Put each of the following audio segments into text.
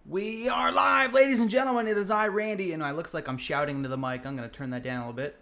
We are live, ladies and gentlemen. It is I, Randy, and it looks like I'm shouting into the mic. I'm going to turn that down a little bit.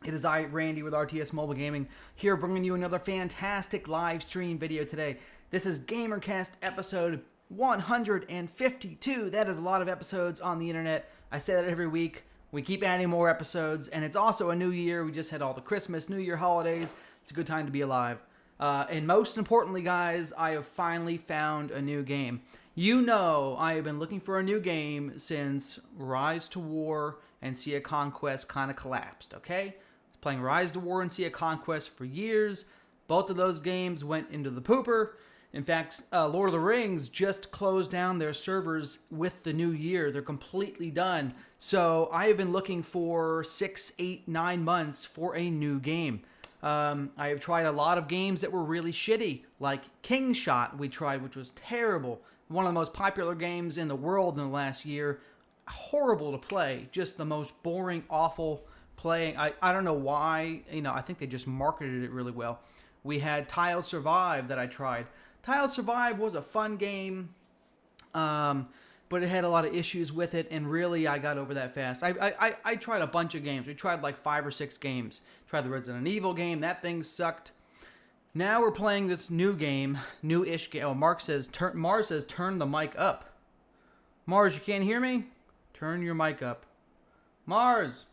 It is I, Randy, with RTS Mobile Gaming, here bringing you another fantastic live stream video today. This is Gamercast episode 152. That is a lot of episodes on the internet. I say that every week. We keep adding more episodes, and it's also a new year. We just had all the Christmas, New Year holidays. It's a good time to be alive. And most importantly, guys, I have finally found a new game. You know I have been looking for a new game since Rise to War and Sea of Conquest kind of collapsed, okay? I was playing Rise to War and Sea of Conquest for years. Both of those games went into the pooper. In fact, Lord of the Rings just closed down their servers with the new year. They're completely done. So I have been looking for 6, 8, 9 months for a new game. I have tried a lot of games that were really shitty, like King Shot we tried, which was terrible. One of the most popular games in the world in the last year. Horrible to play. Just the most boring, awful playing. I don't know why. I think they just marketed it really well. We had Tile Survive that I tried. Tile Survive was a fun game, but it had a lot of issues with it, and really I got over that fast. I tried a bunch of games. We tried like 5 or 6 games. Tried the Resident Evil game. That thing sucked. Now we're playing this new game, new-ish game. Oh, Mars says, turn the mic up. Mars, you can't hear me? Turn your mic up. Mars!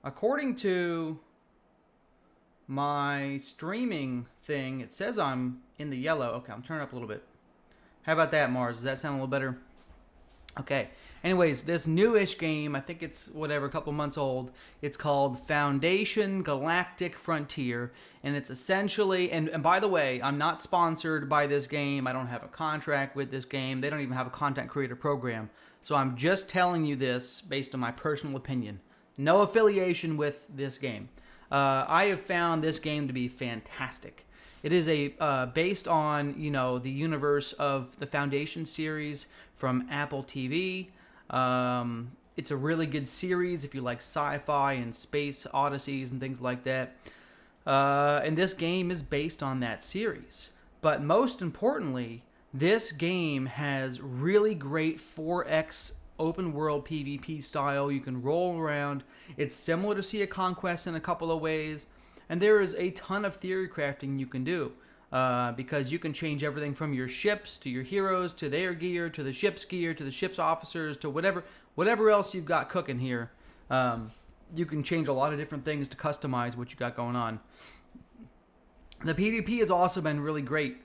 According to my streaming thing, it says I'm in the yellow. Okay, I'm turning up a little bit. How about that, Mars? Does that sound a little better? Okay. Anyways, this newish game, I think it's a couple months old. It's called Foundation Galactic Frontier, and it's essentially, and by the way, I'm not sponsored by this game. I don't have a contract with this game. They don't even have a content creator program. So I'm just telling you this based on my personal opinion. No affiliation with this game. I have found this game to be fantastic. It is based on, the universe of the Foundation series from Apple TV. It's a really good series if you like sci-fi and space odysseys and things like that. And this game is based on that series. But most importantly, this game has really great 4X open world PvP style. You can roll around. It's similar to Sea of Conquest in a couple of ways. And there is a ton of theory crafting you can do. Because you can change everything from your ships to your heroes to their gear to the ship's gear to the ship's officers to whatever else you've got cooking here. You can change a lot of different things to customize what you got going on. The PvP has also been really great.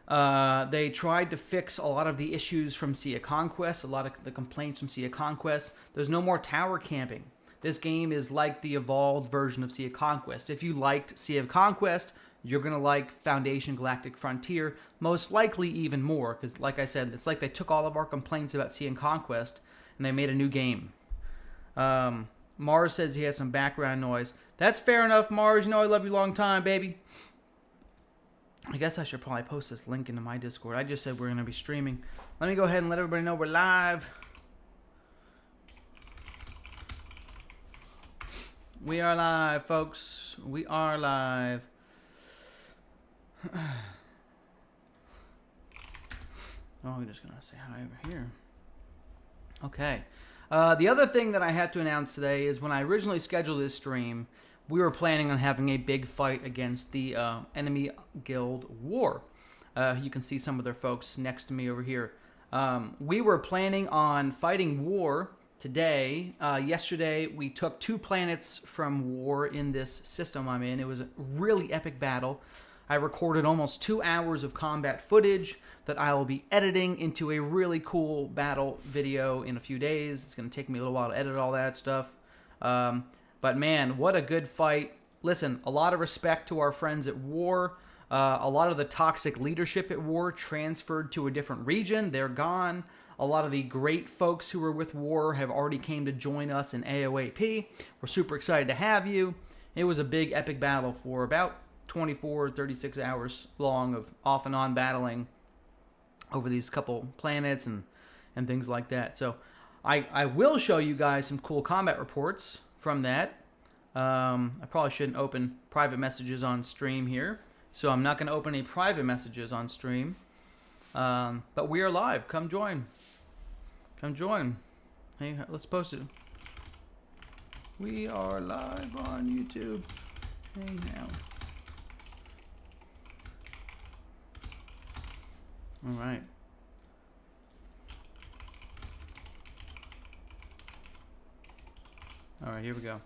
They tried to fix a lot of the issues from Sea of Conquest, a lot of the complaints from Sea of Conquest. There's no more tower camping. This game is like the evolved version of Sea of Conquest. If you liked Sea of Conquest, you're going to like Foundation Galactic Frontier, most likely even more, because like I said, it's like they took all of our complaints about Sea and Conquest, and they made a new game. Mars says he has some background noise. That's fair enough, Mars. I love you a long time, baby. I guess I should probably post this link into my Discord. I just said we're going to be streaming. Let me go ahead and let everybody know we're live. We are live, folks. We are live. Oh, I'm just going to say hi over here. Okay. The other thing that I had to announce today is when I originally scheduled this stream, we were planning on having a big fight against the enemy guild war. You can see some of their folks next to me over here. We were planning on fighting war today. Yesterday, we took 2 planets from war in this system I'm in. It was a really epic battle. I recorded almost 2 hours of combat footage that I will be editing into a really cool battle video in a few days. It's going to take me a little while to edit all that stuff. But man, what a good fight. Listen, a lot of respect to our friends at war. A lot of the toxic leadership at war transferred to a different region. They're gone. A lot of the great folks who were with war have already came to join us in AoAp. We're super excited to have you. It was a big epic battle for about 24, 36 hours long of off and on battling over these couple planets and things like that. So I will show you guys some cool combat reports from that. I probably shouldn't open private messages on stream here. So I'm not going to open any private messages on stream. But we are live. Come join. Come join. Hey, let's post it. We are live on YouTube. Hey now. All right. All right, here we go.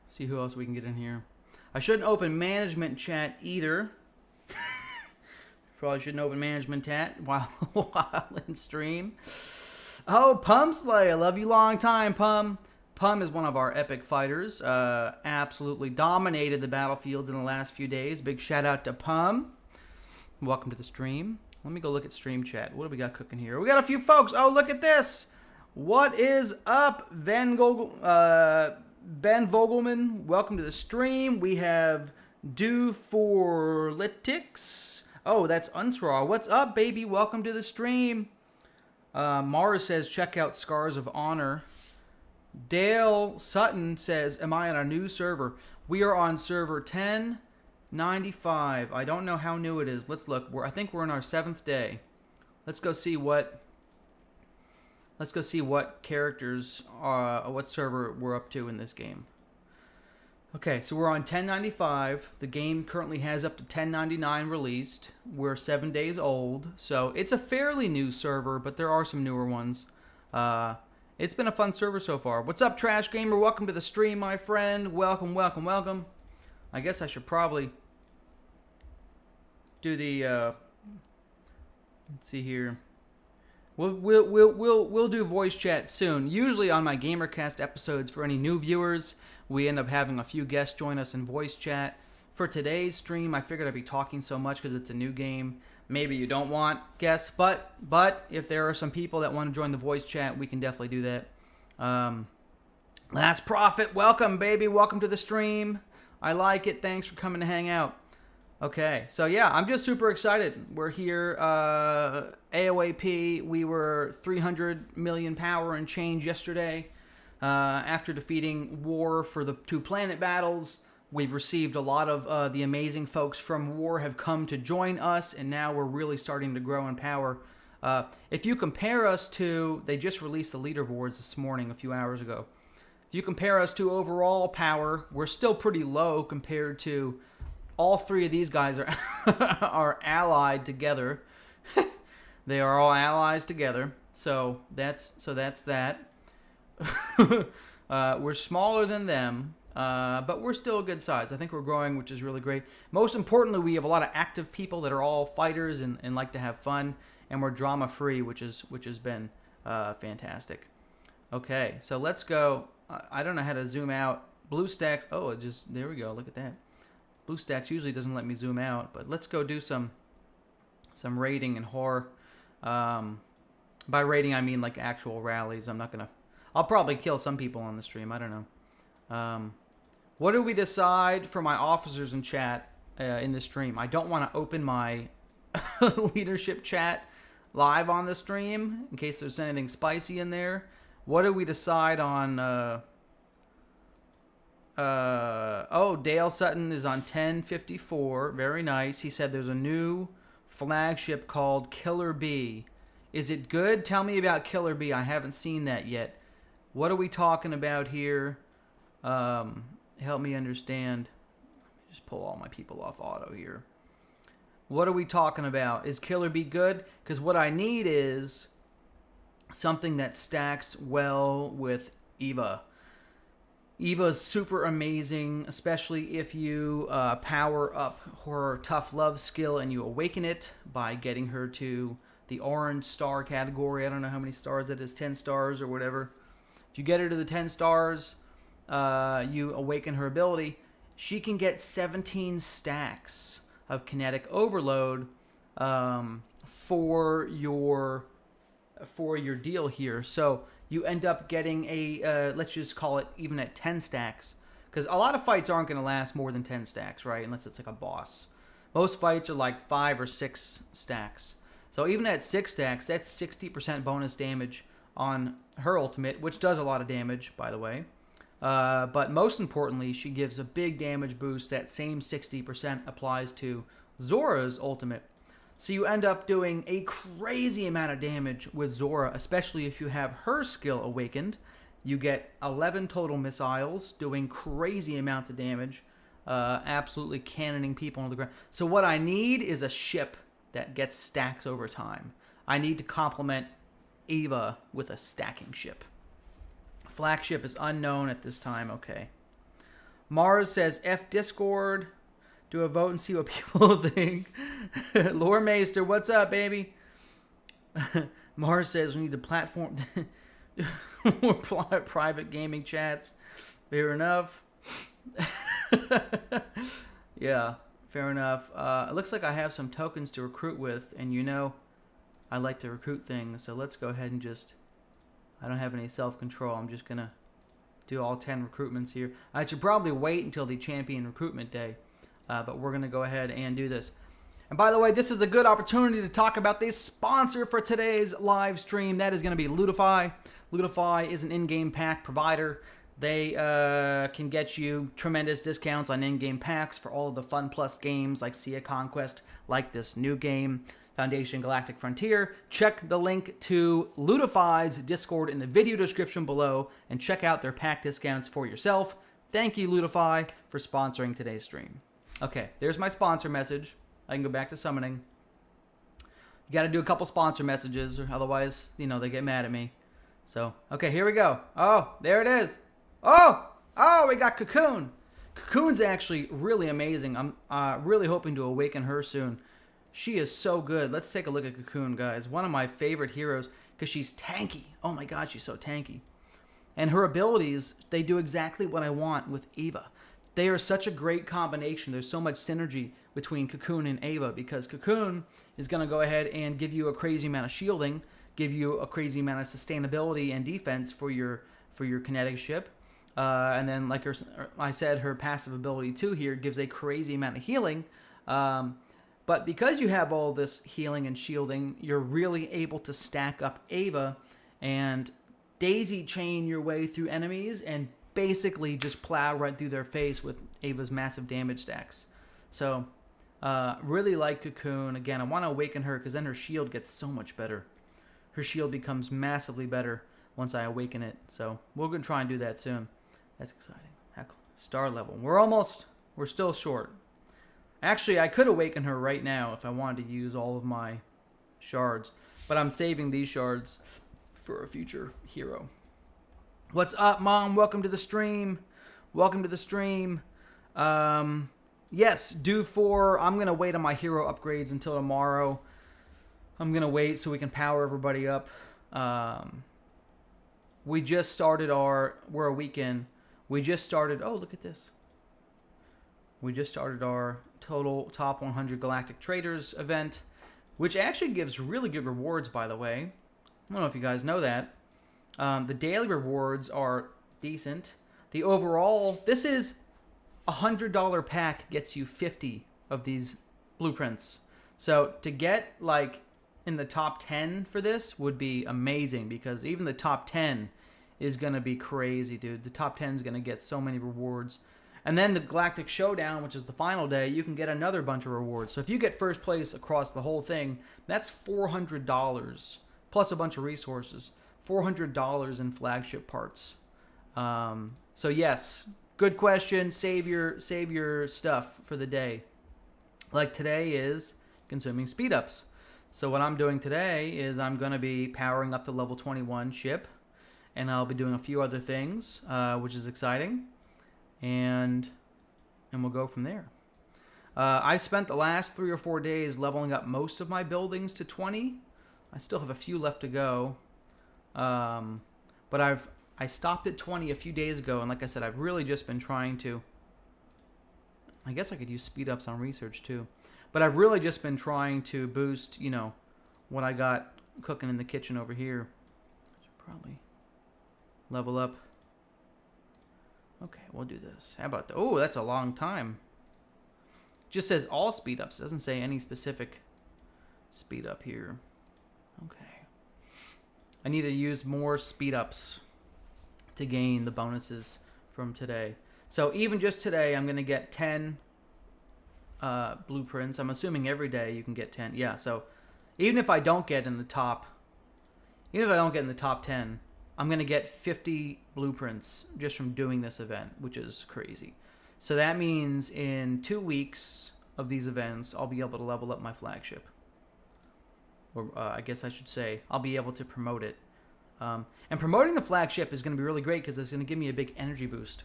See who else we can get in here. I shouldn't open management chat either. Probably shouldn't open management chat while in stream. Oh, Pum Slay, I love you long time, Pum. Pum is one of our epic fighters. Absolutely dominated the battlefields in the last few days. Big shout out to Pum. Welcome to the stream. Let me go look at stream chat. What do we got cooking here? We got a few folks. Oh, look at this. What is up, Ben Vogelman? Welcome to the stream. We have Do for Lytics. Oh, that's Unsraw. What's up, baby? Welcome to the stream. Mars says, check out Scars of Honor. Dale Sutton says, am I on a new server? We are on server 1095. I don't know how new it is. Let's look. I think we're in our 7th day. Let's go see what characters what server we're up to in this game. Okay, so we're on 1095. The game currently has up to 1099 released. We're 7 days old, so it's a fairly new server, but there are some newer ones. It's been a fun server so far. What's up, Trash Gamer? Welcome to the stream, my friend. Welcome, welcome, welcome. I guess I should probably do the let's see here. We'll do voice chat soon. Usually on my Gamercast episodes, for any new viewers, we end up having a few guests join us in voice chat. For today's stream, I figured I'd be talking so much because it's a new game. Maybe you don't want guests, but if there are some people that want to join the voice chat, we can definitely do that. Last Prophet, welcome, baby. Welcome to the stream. I like it. Thanks for coming to hang out. Okay, so yeah, I'm just super excited. We're here, AoAp. We were 300 million power and change yesterday. After defeating War for the 2 planet battles, we've received a lot of the amazing folks from War have come to join us, and now we're really starting to grow in power. If you compare us to, they just released the leaderboards this morning, a few hours ago. If you compare us to overall power, we're still pretty low compared to all 3 of these guys are allied together. They are all allies together. So that's that. We're smaller than them, but we're still a good size. I think we're growing, which is really great. Most importantly, we have a lot of active people that are all fighters and like to have fun, and we're drama free, which has been fantastic. Okay, so let's go. I don't know how to zoom out. BlueStacks. Oh, there we go. Look at that. BlueStacks usually doesn't let me zoom out, but let's go do some raiding and horror. By raiding, I mean like actual rallies. I'll probably kill some people on the stream. I don't know. What do we decide for my officers in chat in the stream? I don't want to open my leadership chat live on the stream in case there's anything spicy in there. What do we decide on? Oh, Dale Sutton is on 1054. Very nice. He said there's a new flagship called Killer Bee. Is it good? Tell me about Killer Bee. I haven't seen that yet. What are we talking about here? Help me understand. Let me just pull all my people off auto here. What are we talking about? Is Killer Bee good? Because what I need is something that stacks well with Eva. Eva's super amazing, especially if you power up her tough love skill and you awaken it by getting her to the orange star category. I don't know how many stars that is, 10 stars or whatever. If you get her to the 10 stars, you awaken her ability. She can get 17 stacks of kinetic overload for your deal here. So you end up getting a, let's just call it even at 10 stacks. Because a lot of fights aren't going to last more than 10 stacks, right? Unless it's like a boss. Most fights are like 5 or 6 stacks. So even at 6 stacks, that's 60% bonus damage on her ultimate, which does a lot of damage, by the way. But most importantly, she gives a big damage boost. That same 60% applies to Zora's ultimate. So you end up doing a crazy amount of damage with Zora, especially if you have her skill awakened. You get 11 total missiles, doing crazy amounts of damage, absolutely cannoning people on the ground. So what I need is a ship that gets stacks over time. I need to complement Eva with a stacking ship. Flagship is unknown at this time. Okay. Mars says F Discord. Do a vote and see what people think. Lore Maester, what's up, baby? Mars says we need to platform more private gaming chats. Fair enough. Yeah, fair enough. It looks like I have some tokens to recruit with, and you know I like to recruit things, so let's go ahead and just... I don't have any self-control. I'm just going to do all 10 recruitments here. I should probably wait until the champion recruitment day, but we're going to go ahead and do this. And by the way, this is a good opportunity to talk about the sponsor for today's live stream. That is going to be Lootify. Lootify is an in-game pack provider. They can get you tremendous discounts on in-game packs for all of the Fun Plus games like Sea of Conquest, like this new game, Foundation Galactic Frontier. Check the link to Lootify's Discord in the video description below and check out their pack discounts for yourself. Thank you, Lootify, for sponsoring today's stream. Okay, there's my sponsor message. I can go back to summoning. You got to do a couple sponsor messages, or otherwise, you know, they get mad at me. So, okay, here we go. Oh, there it is. Oh, we got Cocoon. Cocoon's actually really amazing. I'm really hoping to awaken her soon. She is so good. Let's take a look at Cocoon, guys. One of my favorite heroes because she's tanky. Oh my god, she's so tanky. And her abilities, they do exactly what I want with Eva. They are such a great combination. There's so much synergy between Cocoon and Eva because Cocoon is going to go ahead and give you a crazy amount of shielding, give you a crazy amount of sustainability and defense for your kinetic ship. And then, like I said, her passive ability too here gives a crazy amount of healing. But because you have all this healing and shielding, you're really able to stack up Eva and daisy chain your way through enemies and basically just plow right through their face with Ava's massive damage stacks. So, really like Cocoon. Again, I want to awaken her because then her shield gets so much better. Her shield becomes massively better once I awaken it. So, we're going to try and do that soon. That's exciting. Heck, star level. We're still short. Actually, I could awaken her right now if I wanted to use all of my shards. But I'm saving these shards for a future hero. What's up, Mom? Welcome to the stream. Welcome to the stream. Yes, I'm going to wait on my hero upgrades until tomorrow. I'm going to wait so we can power everybody up. We just started we're a week in. We just started, oh, look at this. We just started our total top 100 Galactic Traders event, which actually gives really good rewards, by the way. I don't know if you guys know that. The daily rewards are decent. The overall, this is a $100 pack gets you 50 of these blueprints. So to get like in the top 10 for this would be amazing because even the top 10 is going to be crazy, dude. The top 10 is going to get so many rewards. And then the Galactic Showdown, which is the final day, you can get another bunch of rewards. So if you get first place across the whole thing, that's $400 plus a bunch of resources. $400 in flagship parts. So yes, good question. Save your stuff for the day. Like today is consuming speed ups. So what I'm doing today is I'm going to be powering up the level 21 ship, and I'll be doing a few other things, which is exciting. And we'll go from there. I spent the last 3 or 4 days leveling up most of my buildings to 20. I still have a few left to go. But I stopped at 20 a few days ago, and like I said, I've really just been trying to... I guess I could use speed ups on research too. But I've really just been trying to boost, you know, what I got cooking in the kitchen over here. Should probably level up. Okay, we'll do this. How about that? Oh, that's a long time. Just says all speed ups. Doesn't say any specific speed up here. Okay. I need to use more speed ups to gain the bonuses from today. So even just today, I'm going to get 10 blueprints. I'm assuming every day you can get 10. Yeah, so even if I don't get in the top, even if I don't get in the top 10, I'm going to get 50 blueprints just from doing this event, which is crazy. So that means in 2 weeks of these events, I'll be able to level up my flagship. Or I guess I should say, I'll be able to promote it. And promoting the flagship is going to be really great because it's going to give me a big energy boost.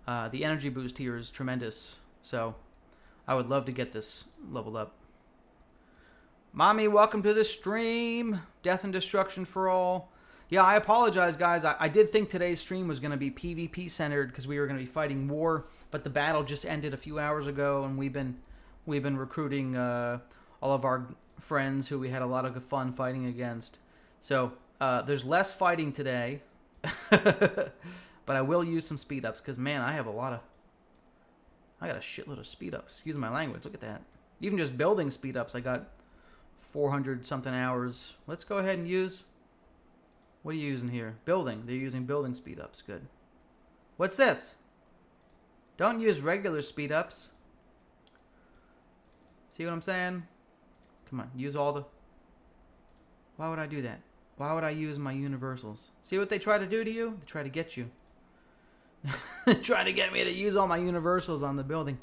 The energy boost here is tremendous. So I would love to get this leveled up. Mommy, welcome to the stream. Death and destruction for all. Yeah, I apologize, guys. I did think today's stream was going to be PvP centered because we were going to be fighting war, but the battle just ended a few hours ago, and we've been recruiting all of our friends who we had a lot of fun fighting against. So there's less fighting today, but I will use some speed ups because man, I got a shitload of speed ups. Excuse my language. Look at that. Even just building speed ups, I got 400 something hours. Let's go ahead and use. What are you using here? Building. They're using building speed ups. Good. What's this? Don't use regular speed ups. See what I'm saying? Come on, use all the... Why would I do that? Why would I use my universals? See what they try to do to you? They try to get you. They try to get me to use all my universals on the building.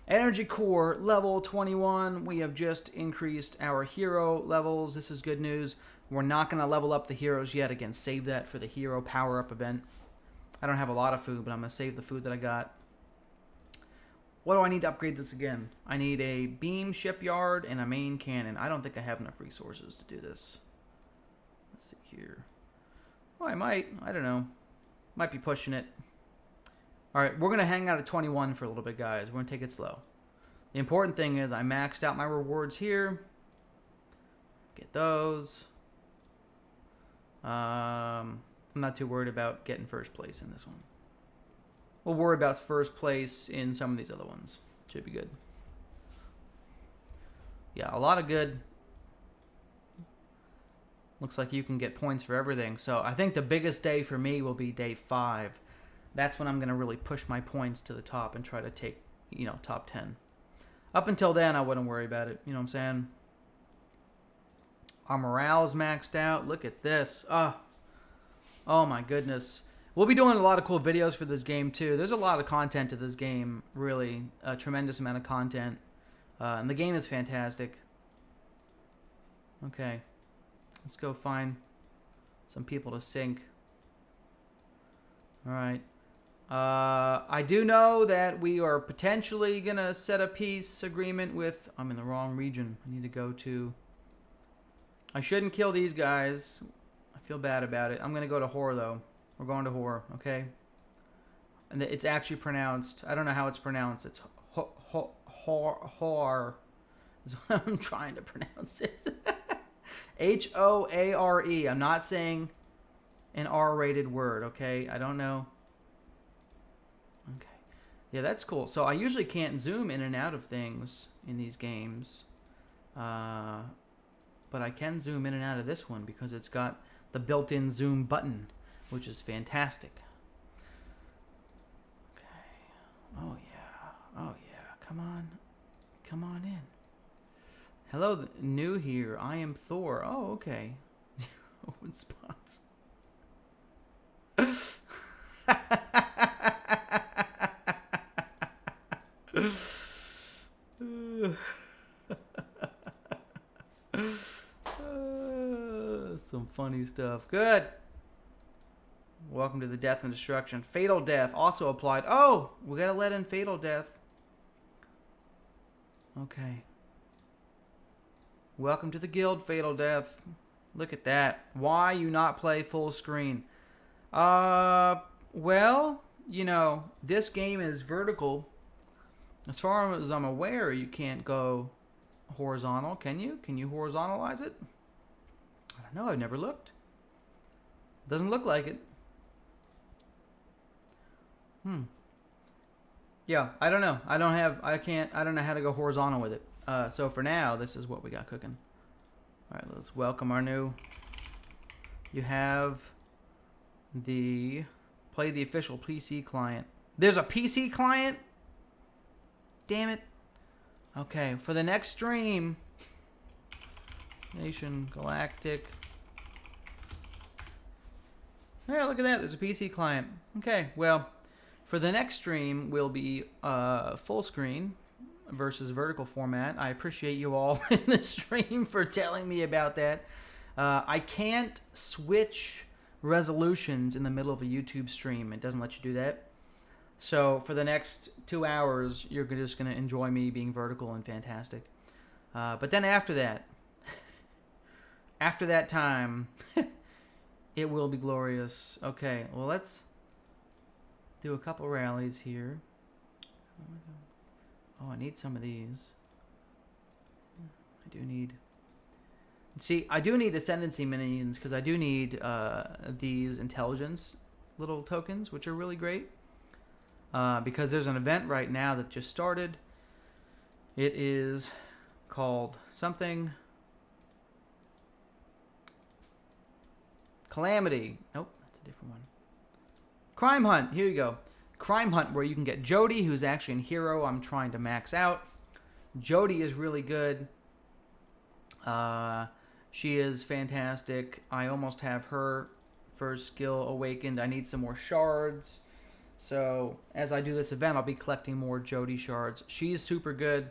Energy core, level 21. We have just increased our hero levels. This is good news. We're not going to level up the heroes yet. Again, save that for the hero power-up event. I don't have a lot of food, but I'm going to save the food that I got. What do I need to upgrade this again? I need a beam shipyard and a main cannon. I don't think I have enough resources to do this. Let's see here. Well, I might. I don't know. Might be pushing it. All right, we're going to hang out at 21 for a little bit, guys. We're going to take it slow. The important thing is I maxed out my rewards here. Get those. I'm not too worried about getting first place in this one. We'll worry about first place in some of these other ones. Should be good. Yeah, a lot of good. Looks like you can get points for everything. So I think the biggest day for me will be day 5. That's when I'm going to really push my points to the top and try to take, top 10. Up until then, I wouldn't worry about it. You know what I'm saying? Our morale is maxed out. Look at this. Oh my goodness. We'll be doing a lot of cool videos for this game, too. There's a lot of content to this game, really. A tremendous amount of content. And the game is fantastic. Okay. Let's go find some people to sync. Alright. I do know that we are potentially going to set a peace agreement with... I'm in the wrong region. I need to go to... I shouldn't kill these guys. I feel bad about it. I'm going to go to Hor, though. We're going to Hor, okay? And it's actually pronounced... I don't know how it's pronounced. It's Hor. Is what I'm trying to pronounce it. H-O-A-R-E. I'm not saying an R-rated word, okay? I don't know. Okay. Yeah, that's cool. So I usually can't zoom in and out of things in these games. But I can zoom in and out of this one because it's got the built-in zoom button, which is fantastic. Okay. Oh, yeah. Oh, yeah. Come on. Come on in. Hello, new here. I am Thor. Oh, okay. Open spots. Some funny stuff. Good. Welcome to the death and destruction. Fatal death also applied. Oh, we gotta let in fatal death. Okay. Welcome to the guild, fatal death. Look at that. Why you not play full screen? Well, this game is vertical. As far as I'm aware, you can't go horizontal, can you? Can you horizontalize it? I don't know, I've never looked. Doesn't look like it. Yeah, I don't know. I don't know how to go horizontal with it. So for now, this is what we got cooking. All right, let's welcome our new... You have play the official PC client. There's a PC client? Damn it. Okay, for the next stream, Nation Galactic. Yeah, look at that. There's a PC client. Okay, well, for the next stream will be full screen versus vertical format. I appreciate you all in the stream for telling me about that. I can't switch resolutions in the middle of a YouTube stream. It doesn't let you do that. So for the next 2 hours, you're just going to enjoy me being vertical and fantastic. But then after that time, it will be glorious. Okay, well, let's do a couple rallies here. Oh, I need some of these. I do need... See, I do need Ascendancy minions because I do need these intelligence little tokens, which are really great. Because there's an event right now that just started. It is called something... Calamity. Nope, that's a different one. Crime Hunt. Here you go. Crime Hunt, where you can get Jody, who's actually a hero I'm trying to max out. Jody is really good. She is fantastic. I almost have her first skill awakened. I need some more shards. So as I do this event, I'll be collecting more Jody shards. She's super good.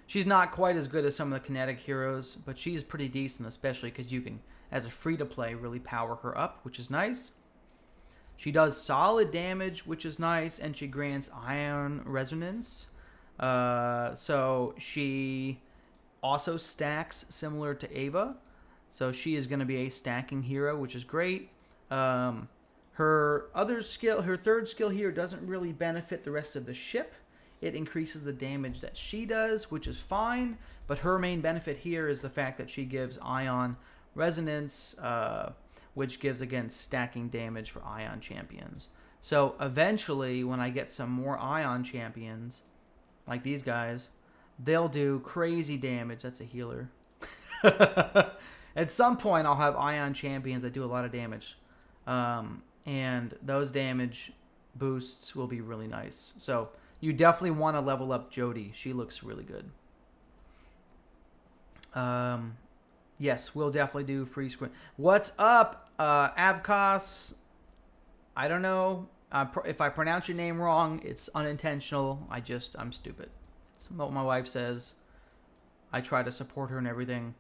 She's not quite as good as some of the kinetic heroes, but she's pretty decent, especially because you can, as a free-to-play, really power her up, which is nice. She does solid damage, which is nice, and she grants ion resonance. So she also stacks similar to Ava. So she is going to be a stacking hero, which is great. Her other skill, her third skill here, doesn't really benefit the rest of the ship. It increases the damage that she does, which is fine. But her main benefit here is the fact that she gives ion resonance, which gives, again, stacking damage for ion champions. So eventually, when I get some more ion champions, like these guys, they'll do crazy damage. That's a healer. At some point, I'll have ion champions that do a lot of damage. And those damage boosts will be really nice. So you definitely want to level up Jody. She looks really good. Yes, we'll definitely do free screen. What's up, Avkos? I don't know. If I pronounce your name wrong, it's unintentional. I'm stupid. It's what my wife says. I try to support her and everything.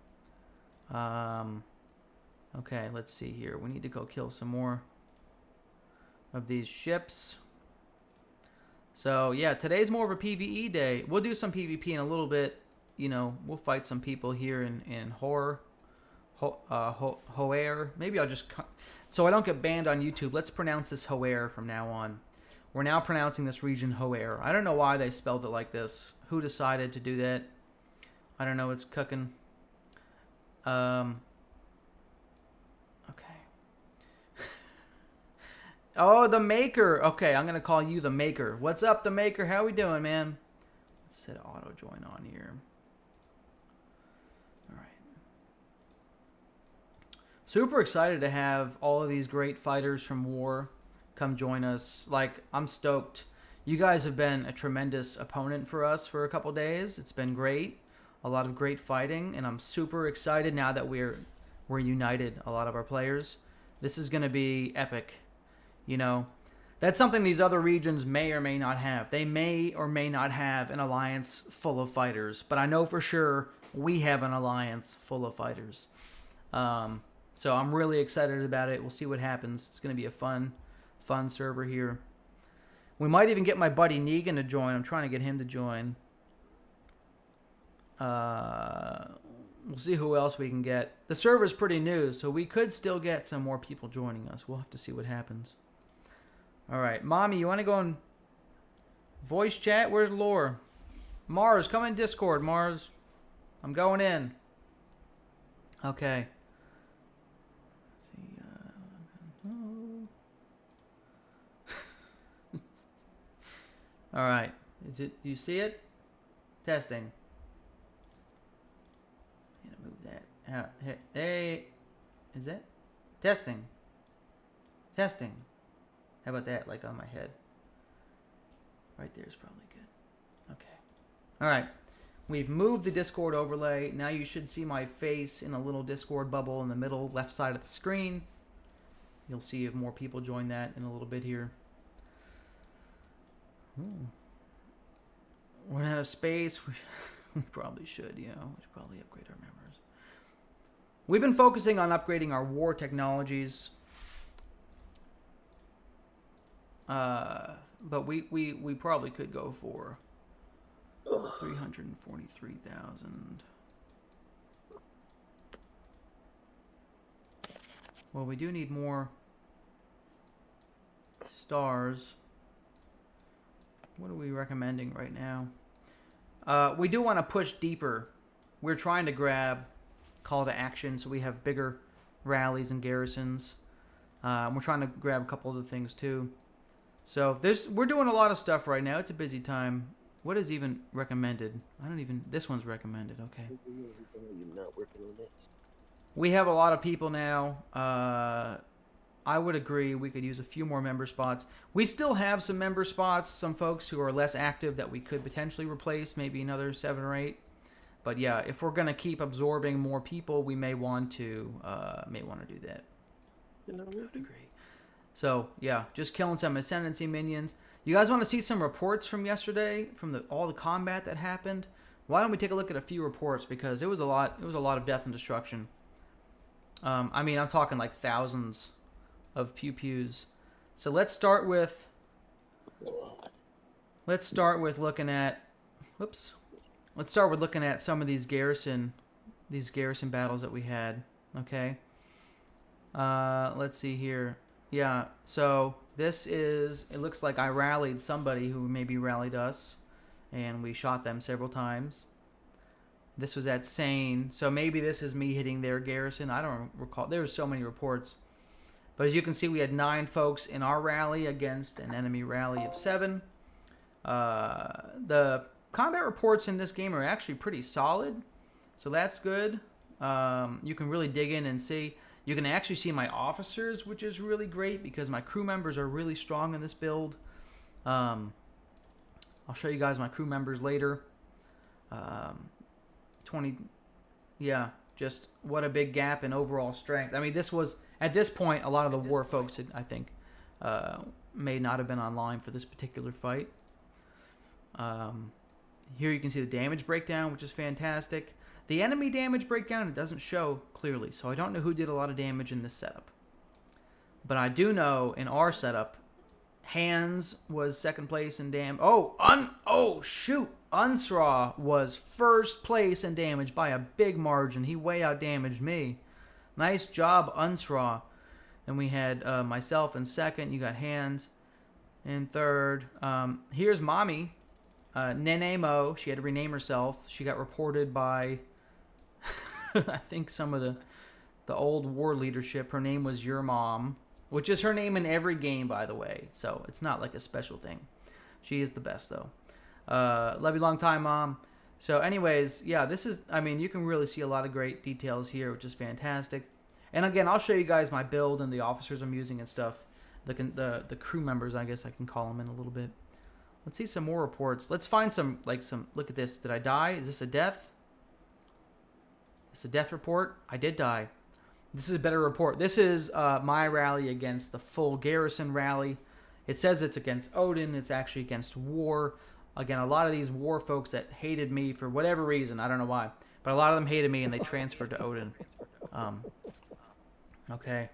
Okay, let's see here. We need to go kill some more of these ships. So, yeah, today's more of a PvE day. We'll do some PvP in a little bit. You know, we'll fight some people here in Hoer. Maybe I'll just... So I don't get banned on YouTube, let's pronounce this Hoer from now on. We're now pronouncing this region Hoer. I don't know why they spelled it like this. Who decided to do that? I don't know, it's cooking. Okay. Oh, the Maker. Okay, I'm going to call you the Maker. What's up, the Maker? How we doing, man? Let's set auto join on here. All right. Super excited to have all of these great fighters from War come join us. Like, I'm stoked. You guys have been a tremendous opponent for us for a couple days. It's been great. A lot of great fighting, and I'm super excited now that we're united, a lot of our players. This is going to be epic. You know, that's something these other regions may or may not have. They may or may not have an alliance full of fighters, but I know for sure we have an alliance full of fighters. So I'm really excited about it. We'll see what happens. It's going to be a fun server here. We might even get my buddy Negan to join. I'm trying to get him to join. We'll see who else we can get. The server's pretty new, so we could still get some more people joining us. We'll have to see what happens. All right, Mommy, you want to go in voice chat? Where's Lore? Mars, come in Discord, Mars. I'm going in. Okay. Let's see. All right. Do you see it? Testing. I'm gonna move that out. Hey, is that testing? Testing. How about that? Like on my head. Right there is probably good. Okay. All right. We've moved the Discord overlay. Now you should see my face in a little Discord bubble in the middle left side of the screen. You'll see if more people join that in a little bit here. Ooh. We're out of space. We probably should, yeah. We should probably upgrade our members. We've been focusing on upgrading our war technologies. But we probably could go for 343,000. Well, we do need more stars. What are we recommending right now? We do want to push deeper. We're trying to grab call to action so we have bigger rallies and garrisons. We're trying to grab a couple other things too. So we're doing a lot of stuff right now. It's a busy time. What is even recommended? This one's recommended. Okay. You're not working on this. We have a lot of people now. I would agree we could use a few more member spots. We still have some member spots, some folks who are less active that we could potentially replace, maybe another 7 or 8. But yeah, if we're gonna keep absorbing more people, we may want to do that. I would agree. So yeah, just killing some ascendancy minions. You guys want to see some reports from yesterday, from all the combat that happened? Why don't we take a look at a few reports, because it was a lot of death and destruction. I mean, I'm talking like thousands of pew-pews. So let's start with looking at some of these garrison battles that we had. Okay. Let's see here. Yeah, so it looks like I rallied somebody who maybe rallied us, and we shot them several times. This was at Sain, so maybe this is me hitting their garrison. I don't recall. There were so many reports. But as you can see, we had 9 folks in our rally against an enemy rally of 7. The combat reports in this game are actually pretty solid, so that's good. You can really dig in and see. You can actually see my officers, which is really great because my crew members are really strong in this build. I'll show you guys my crew members later. Just what a big gap in overall strength. I mean, this was, at this point, a lot of the war folks, I think, may not have been online for this particular fight. Here you can see the damage breakdown, which is fantastic. The enemy damage breakdown, it doesn't show clearly, so I don't know who did a lot of damage in this setup. But I do know in our setup, Hands was second place in damage. Unsraw was first place in damage by a big margin. He way out damaged me. Nice job, Unsraw. And we had myself in second. You got Hands in third. Here's Mommy, Nene Mo. She had to rename herself. She got reported by I think some of the old war leadership. Her name was Your Mom, which is her name in every game, by the way. So it's not like a special thing. She is the best, though. Love you long time, Mom. So anyways, yeah, this is, I mean, you can really see a lot of great details here, which is fantastic. And again, I'll show you guys my build and the officers I'm using and stuff. The crew members, I guess I can call them in a little bit. Let's see some more reports. Let's find some, look at this. Did I die? Is this a death? It's a death report. I did die. This is a better report. This is my rally against the full garrison rally. It says it's against Odin. It's actually against war. Again, a lot of these war folks that hated me for whatever reason, I don't know why, but a lot of them hated me and they transferred to Odin. Okay.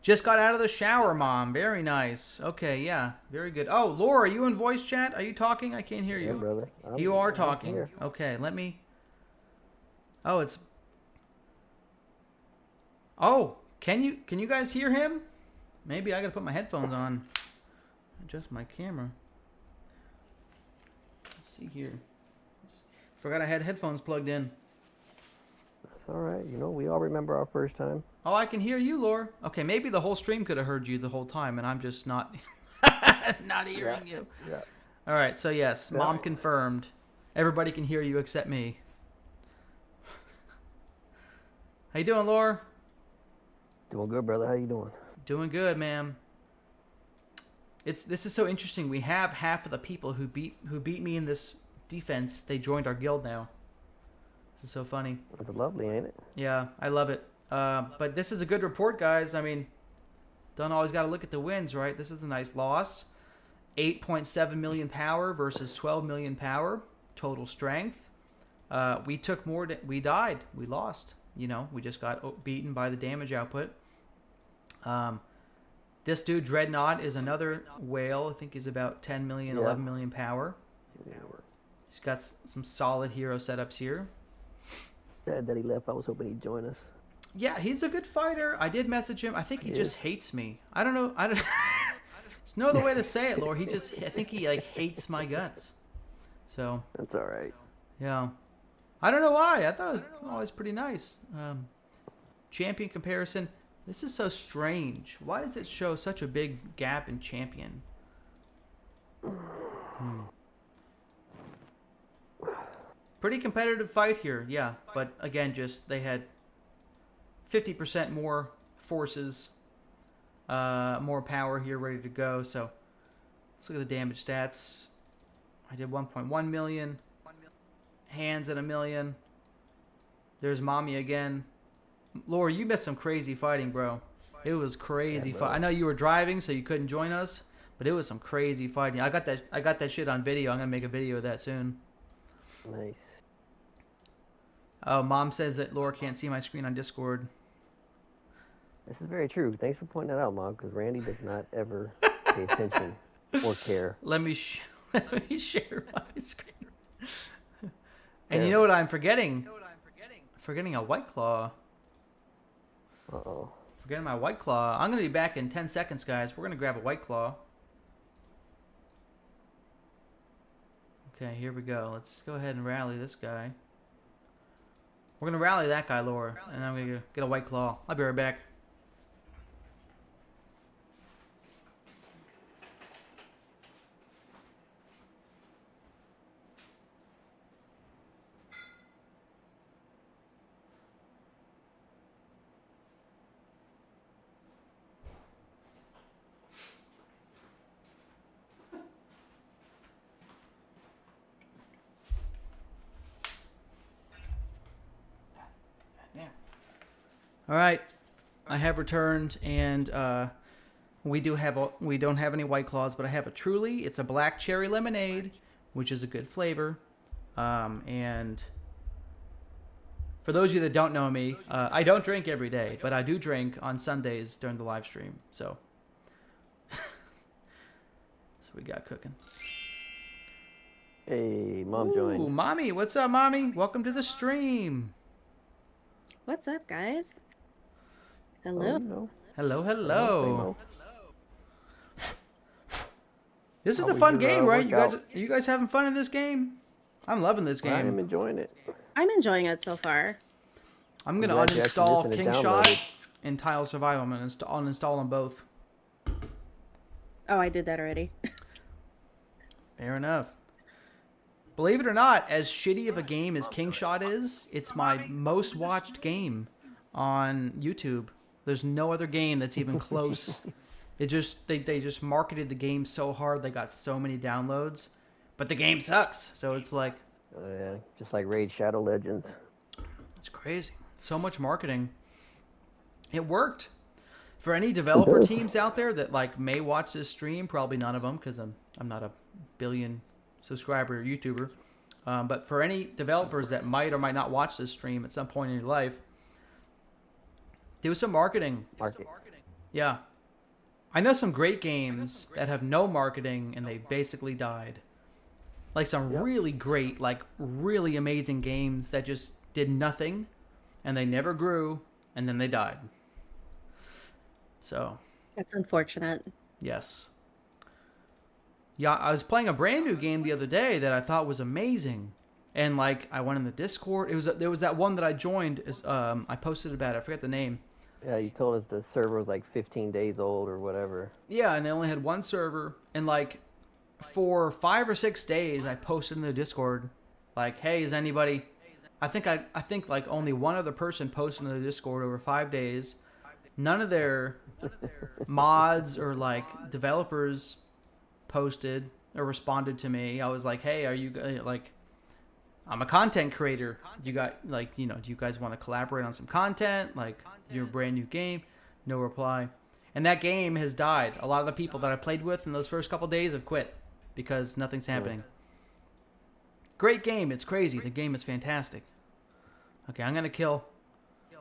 Just got out of the shower, Mom. Very nice. Okay, yeah. Very good. Oh, Laura, are you in voice chat? Are you talking? I can't hear you. Yeah, brother. You are talking. Okay, let me... Oh, it's... Oh, can you guys hear him? Maybe I gotta put my headphones on. Adjust my camera. Let's see here. Forgot I had headphones plugged in. That's all right. You know, we all remember our first time. Oh, I can hear you, Laura. Okay, maybe the whole stream could have heard you the whole time, and I'm just not not hearing you. Yeah. All right, so yes, Mom confirmed. Everybody can hear you except me. How you doing, Laura? Doing good, brother. How you doing? Doing good, ma'am. This is so interesting. We have half of the people who beat me in this defense, they joined our guild now. This is so funny. It's lovely, ain't it? Yeah, I love it. But this is a good report, guys. I mean, don't always got to look at the wins, right? This is a nice loss. 8.7 million power versus 12 million power. Total strength. We took more. We died. We lost. You know, we just got beaten by the damage output. This dude, Dreadnought, is another whale. I think he's about 10 million, 11 million power. He's got some solid hero setups here. Sad that he left. I was hoping he'd join us. Yeah, he's a good fighter. I did message him. I think he just hates me. I don't know. There's no other way to say it, Lord. I think he like hates my guts. So. That's all right. Yeah. I don't know why. I thought it was always pretty nice. Champion comparison. This is so strange. Why does it show such a big gap in champion? Pretty competitive fight here, yeah. But again, just they had 50% more forces, more power here ready to go. So let's look at the damage stats. I did 1.1 million. Hands at 1 million. There's Mommy again. Laura, you missed some crazy fighting, bro. It was crazy fight. I know you were driving, so you couldn't join us, but it was some crazy fighting. I got that shit on video. I'm gonna make a video of that soon. Nice. Oh, Mom says that Laura can't see my screen on Discord. This is very true. Thanks for pointing that out, Mom, because Randy does not ever pay attention or care. Let me share my screen. And you know what I'm forgetting? Forgetting a White Claw. Uh-oh. Forgetting my White Claw. I'm going to be back in 10 seconds, guys. We're going to grab a White Claw. Okay, here we go. Let's go ahead and rally this guy. We're going to rally that guy, Laura. And I'm going to get a White Claw. I'll be right back. All right, I have returned, and we don't have any White Claws, but I have a Truly. It's a black cherry lemonade, which is a good flavor. And for those of you that don't know me, I don't drink every day, but I do drink on Sundays during the live stream. So, we got cooking. Hey, Mom joined. Ooh, Mommy, what's up, Mommy? Welcome to the stream. What's up, guys? Hello. Oh, no. Hello, Hello. This is How a was fun your, game, right? workout? Are you guys having fun in this game? I'm loving this game. I am enjoying it. I'm enjoying it so far. I'm gonna glad you actually uninstall listened King and Shot downloaded. and Tile Survival. I'm gonna uninstall them both. Oh, I did that already. Fair enough. Believe it or not, as shitty of a game as King Shot is, it's my most watched game on YouTube. There's no other game that's even close. They just marketed the game so hard, they got so many downloads, but the game sucks. So it's like, Yeah, just like Raid Shadow Legends. it's crazy. So much marketing. It worked. For any developer teams out there that like may watch this stream, probably none of them because I'm not a billion subscriber YouTuber. But for any developers that might or might not watch this stream at some point in your life, do some marketing. Yeah. I know some great games that have no marketing and they basically died. Like some really great, like really amazing games that just did nothing and they never grew and then they died. So. That's unfortunate. Yes. Yeah, I was playing a brand new game the other day that I thought was amazing. And like I went in the Discord. There was that one that I joined I posted about it. I forget the name. Yeah, you told us the server was like 15 days old or whatever. Yeah, and they only had one server. And like for 5 or 6 days I posted in the Discord like, "Hey, is anybody?" I think like only one other person posted in the Discord over 5 days. None of their mods or like developers posted or responded to me. I was like, "Hey, are you like I'm a content creator. You got like, do you guys want to collaborate on some content? Like your brand new game? No reply. And that game has died. A lot of the people that I played with in those first couple days have quit because nothing's happening. Great game. It's crazy. The game is fantastic. Okay, I'm going to kill.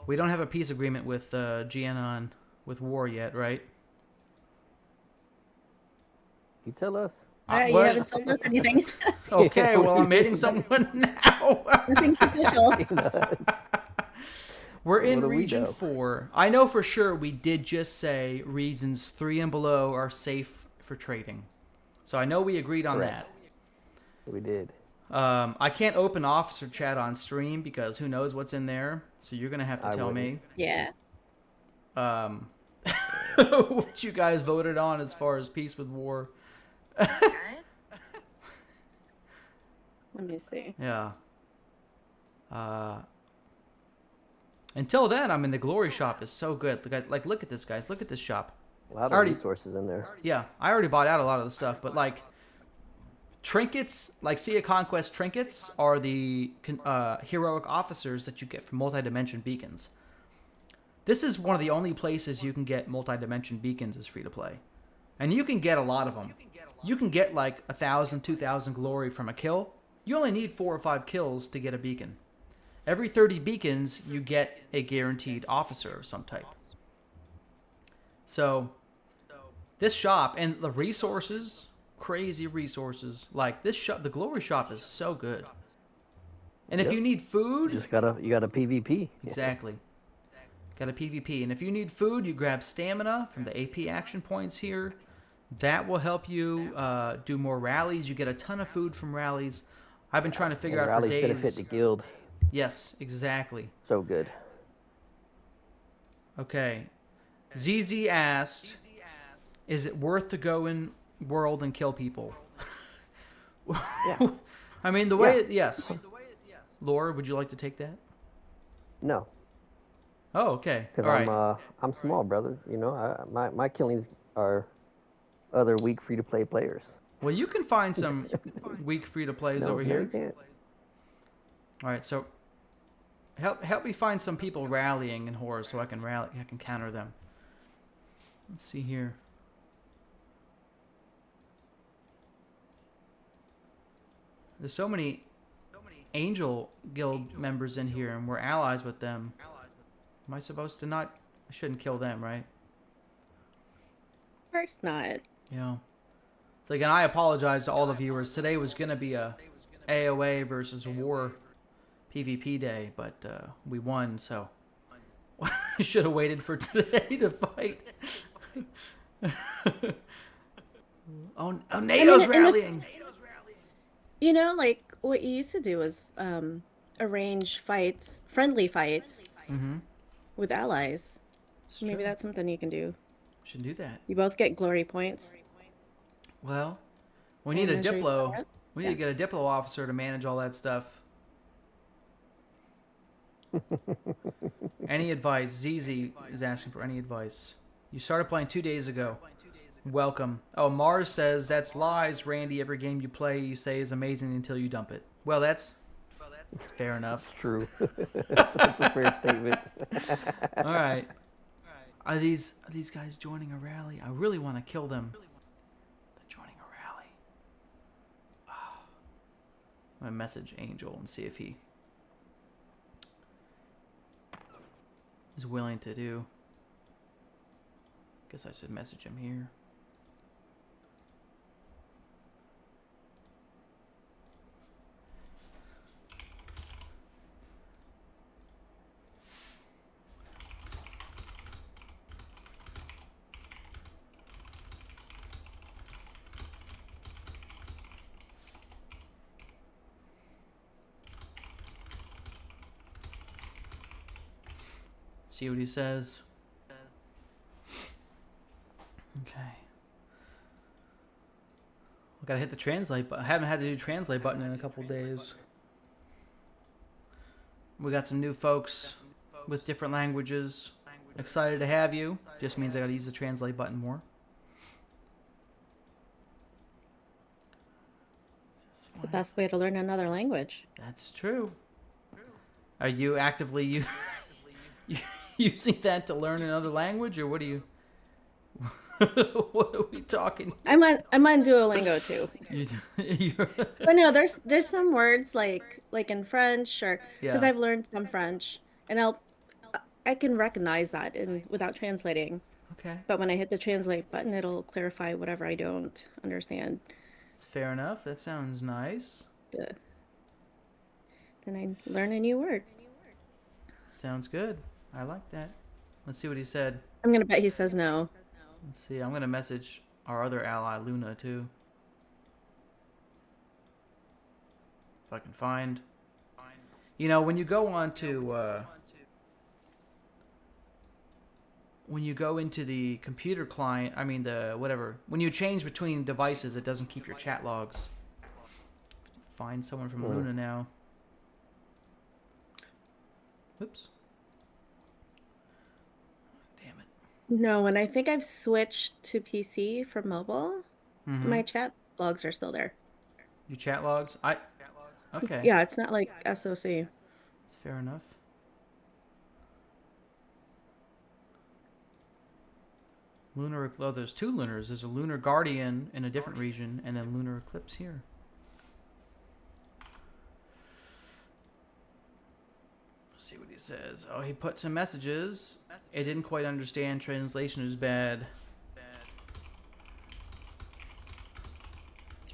We don't have a peace agreement with GN with war yet, right? You tell us. You What? haven't told us anything. Okay, well, I'm hitting someone now. Nothing's official. We're in What do we region know? 4. I know for sure we did just say regions 3 and below are safe for trading. So I know we agreed on Correct. We did. that. I can't open officer chat on stream because who knows what's in there. So you're going to have to I tell wouldn't. me Yeah. what you guys voted on as far as peace with war. Let me see. Yeah. Until then, I mean, the glory shop is so good. Look at this, guys. Look at this shop. A lot of Already- resources in there. Yeah, I already bought out a lot of the stuff, but like trinkets, like Sea of Conquest trinkets, are the heroic officers that you get from multi-dimension beacons. This is one of the only places you can get multi-dimension beacons as free to play, and you can get a lot of them. You can get like 1,000, 2,000 glory from a kill. You only need 4 or 5 kills to get a beacon. Every 30 beacons, you get a guaranteed officer of some type. So, this shop and the resources, crazy resources. Like this shop, the glory shop is so good. And if Yep. you need food, You got a PvP. exactly. Got a PvP. And if you need food, you grab stamina from the AP action points here. That will help you do more rallies. You get a ton of food from rallies. I've been trying to figure out for Rallies days. benefit the guild. Yes, exactly. So good. Okay. ZZ asked, is it worth to go in world and kill people? Yeah. I mean, the way... Yes. Laura, would you like to take that? No, Oh, okay. All because right. I'm small, brother. You know, my killings are other weak free to play players. Well, you can find some weak free-to-plays No, over no, here. you can't. All right, so help me find some people rallying in horror so I can counter them. Let's see here. There's so many Angel Guild members in here, and we're allies with them. Am I supposed to not? I shouldn't kill them, right? Of course not. Yeah. So again, I apologize to all the viewers. Today was gonna be a AoA versus War PvP day, but we won, so we should have waited for today to fight. Oh, NATO's rallying. You know, like what you used to do was arrange fights, friendly fights Mm-hmm. with allies. Maybe that's something you can do. Should do that. You both get glory points. Well, we need a measure Diplo. that. We need to get a Diplo officer to manage all that stuff. Any advice? ZZ is asking for any advice. You started playing 2 days ago. Welcome. Oh, Mars says, that's lies, Randy. Every game you play, you say is amazing until you dump it. Well, that's fair enough. True. That's a fair statement. All right. Are these guys joining a rally? I really want to kill them. They're joining a rally. Oh. I'm going to message Angel and see if he is willing to do. Guess I should message him here. See what he says. Okay. We gotta hit the translate button. I haven't had to do translate button in a couple days. We got some new folks with different languages. Excited to have you. Just means I gotta use the translate button more. It's the best way to learn another language. That's true. Are you actively using that to learn another language, or what are you? What are we talking? I'm on Duolingo too. You're, But no, there's some words like in French or because yeah. I've learned some French and I can recognize that in without translating. Okay. But when I hit the translate button, it'll clarify whatever I don't understand. It's fair enough. That sounds nice. The, then I learn a new word. Sounds good. I like that. Let's see what he said. I'm gonna bet he says no. Let's see. I'm gonna message our other ally, Luna, too. If I can find. You know, when you go on to when you go into the computer client, I mean the whatever, when you change between devices, it doesn't keep your chat logs. Find someone from Luna now. Oops. Damn it. No, and I think I've switched to PC for mobile. Mm-hmm. My chat logs are still there. Your chat logs? Okay. Yeah, it's not like SOC. That's fair enough. Lunar, oh, there's two lunars. There's a lunar guardian in a different region, and then lunar eclipse here. Let's see what he says. Oh, he put some messages. It didn't quite understand. Translation is bad.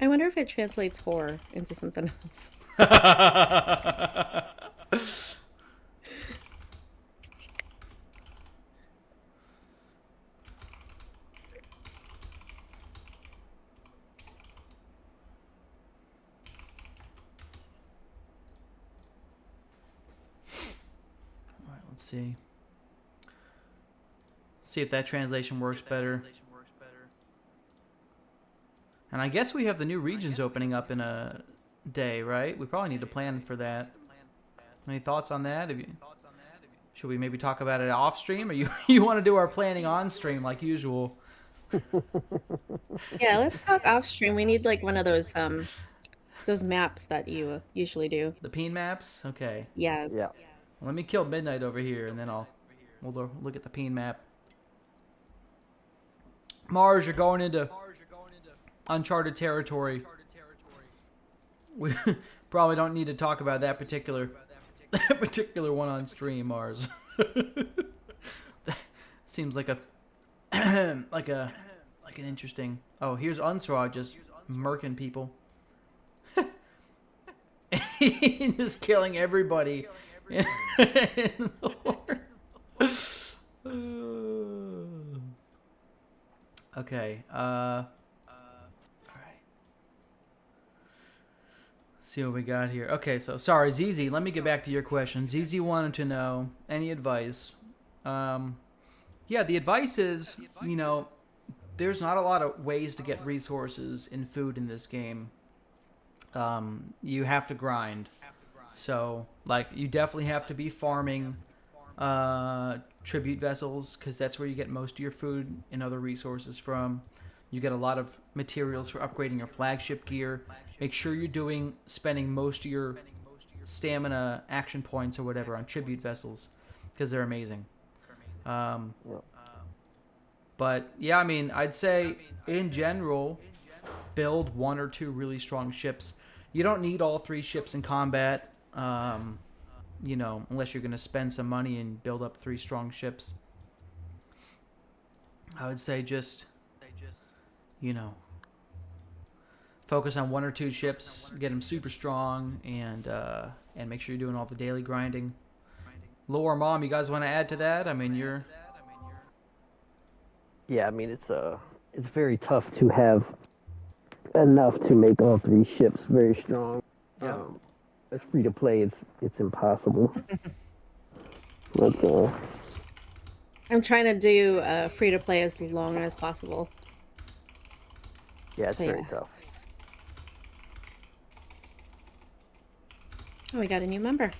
I wonder if it translates whore into something else. Alright, let's see. See if that translation works better. And I guess we have the new regions opening up in a day, right? We probably need to plan for that. Any thoughts on that? Should we maybe talk about it off stream, or you want to do our planning on stream like usual? Yeah, let's talk off stream. We need like one of those maps that you usually do. The peen maps? Okay. Yeah. Yeah. Let me kill Midnight over here, and then we'll look at the peen map. Mars, you're going into uncharted territory. We probably don't need to talk about that particular one on stream, Mars. That seems like a like an interesting. Oh, here's Unsraw just murking people. Just killing everybody in the war. Okay. All right. Let's see what we got here. Okay, so sorry, ZZ. Let me get back to your question. ZZ wanted to know any advice. Yeah, the advice is, you know, there's not a lot of ways to get resources in food in this game. You have to grind. So, like, you definitely have to be farming tribute vessels, because that's where you get most of your food and other resources from. You get a lot of materials for upgrading your flagship gear. Make sure you're spending most of your stamina action points or whatever on tribute vessels, because they're amazing. But yeah, I mean, I'd say in general, build one or two really strong ships. You don't need all three ships in combat, you know, unless you're going to spend some money and build up 3 strong ships. I would say just, you know, focus on 1 or 2 ships, get them super strong, and make sure you're doing all the daily grinding. Lore Mom, you guys want to add to that? I mean, you're... Yeah, I mean it's very tough to have enough to make all 3 ships very strong. Yeah. As free to play, it's impossible. But I'm trying to do free to play as long as possible. yeah, it's So, very yeah. tough. Oh, we got a new member.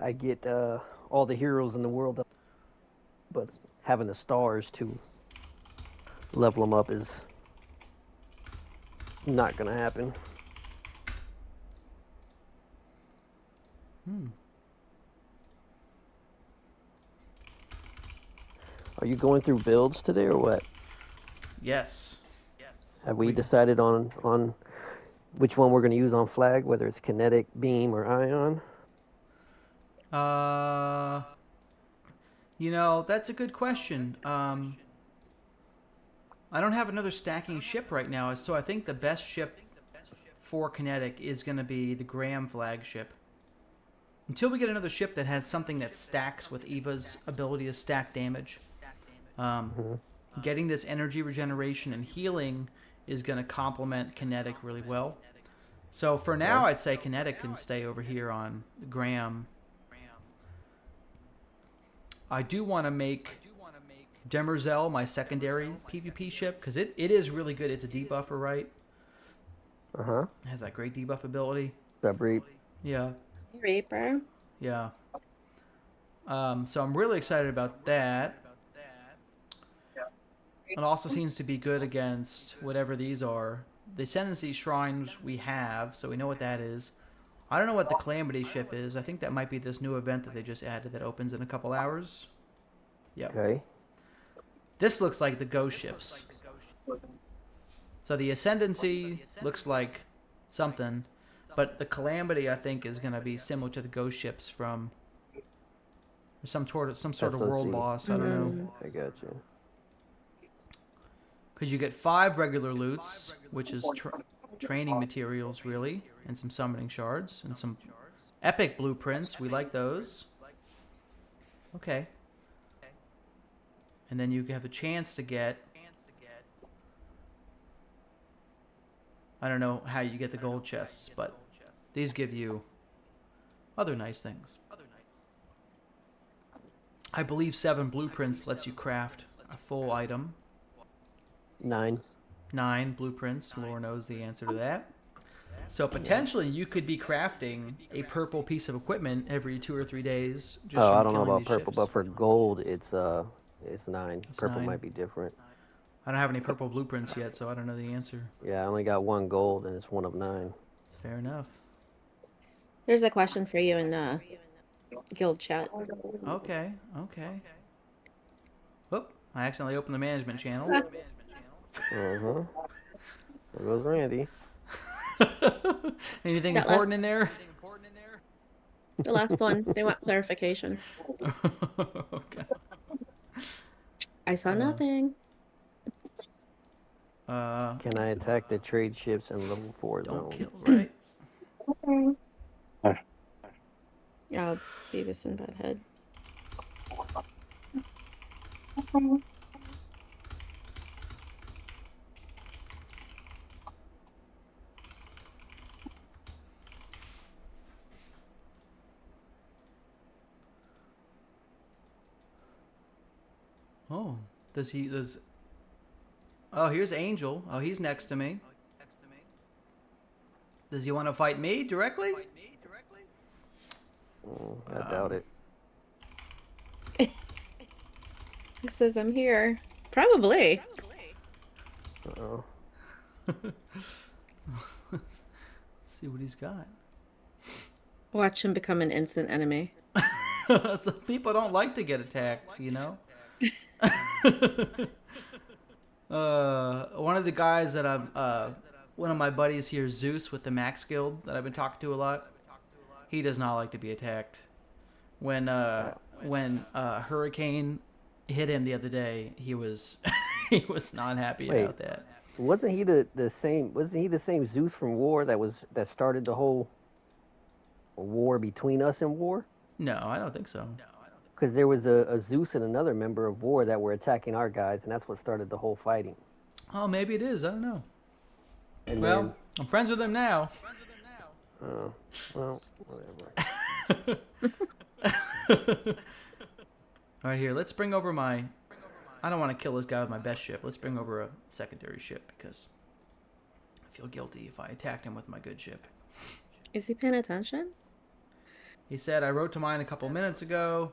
I get all the heroes in the world, but having the stars to level them up is not gonna happen. Are you going through builds today or what? Yes. Have we decided on which one we're going to use on flag, whether it's kinetic, beam, or ion? That's a good question. I don't have another stacking ship right now, so I think the best ship for kinetic is going to be the Graham flagship. Until we get another ship that has something that stacks with Eva's ability to stack damage. Getting this energy regeneration and healing is going to complement kinetic really well. So for now, I'd say kinetic can stay over here on Graham. I do want to make Demerzel my secondary PvP ship, because it is really good. It's a debuffer, right? Uh-huh. It has that great debuff ability. Subreap. Yeah. Reaper. Yeah. So I'm really excited about that. It also seems to be good against whatever these are. The Ascendancy Shrines we have, so we know what that is. I don't know what the Calamity ship is. I think that might be this new event that they just added that opens in a couple hours. Yep. Okay. This looks like the Ghost ships. So the Ascendancy looks like something, but the Calamity, I think, is going to be similar to the Ghost ships from some sort of world boss. I don't know. I got you. Because you get 5 regular loots, which is training materials, really, and some summoning shards, and some epic blueprints. We like those. Okay. And then you have a chance to get... I don't know how you get the gold chests, but these give you other nice things. I believe 7 blueprints lets you craft a full item. 9. 9 blueprints. Laura knows the answer to that. So potentially you could be crafting a purple piece of equipment every 2 or 3 days. Just Oh, from I don't know killing about these purple, ships. but for gold, it's 9. It's Purple 9. might be different. I don't have any purple blueprints yet, so I don't know the answer. Yeah, I only got 1 gold, and it's 1 of 9. It's fair enough. There's a question for you in guild chat. Okay. Whoop! I accidentally opened the management channel. Uh-huh. There goes Randy. Anything That important in there? The last one, they want clarification. Okay. I saw nothing. Can I attack the trade ships in level 4 Don't zone? kill, right? Oh, Beavis and Butthead. Oh, oh, here's Angel. Oh, he's next to me. Does he want to fight me directly? I doubt it. He says I'm here. Probably. Uh-oh. Let's see what he's got. Watch him become an instant enemy. Some people don't like to get attacked, you know? One of the guys that one of my buddies here, Zeus with the Max Guild that I've been talking to a lot, he does not like to be attacked. When Hurricane hit him the other day, he was he was not happy about that. Wasn't he the same? Wasn't he the same Zeus from War that started the whole war between us and War? No, I don't think so. Because there was a Zeus and another member of War that were attacking our guys, and that's what started the whole fighting. Oh, maybe it is. I don't know. And Well, I'm friends with him now. then, well, whatever. All right, here. Let's bring over my... I don't want to kill this guy with my best ship. Let's bring over a secondary ship because I feel guilty if I attacked him with my good ship. Is he paying attention? He said, I wrote to mine a couple minutes ago.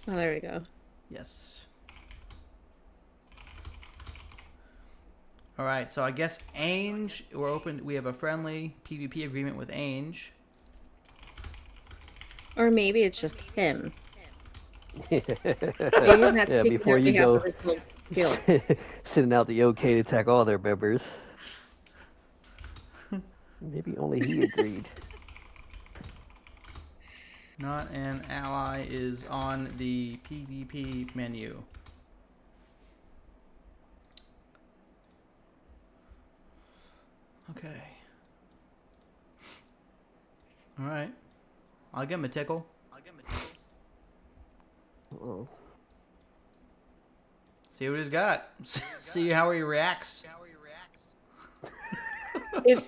Oh, there we go. Yes. All right, so I guess Ange, we have a friendly PvP agreement with Ange. Or maybe it's just him. Yeah, Maybe he's not speaking before on you behalf go of his whole guild. sending out the okay to attack all their members. Maybe only he agreed. Not an ally is on the PvP menu. Okay. All right. I'll give him a tickle. Oh. See what he's got. See how he reacts. If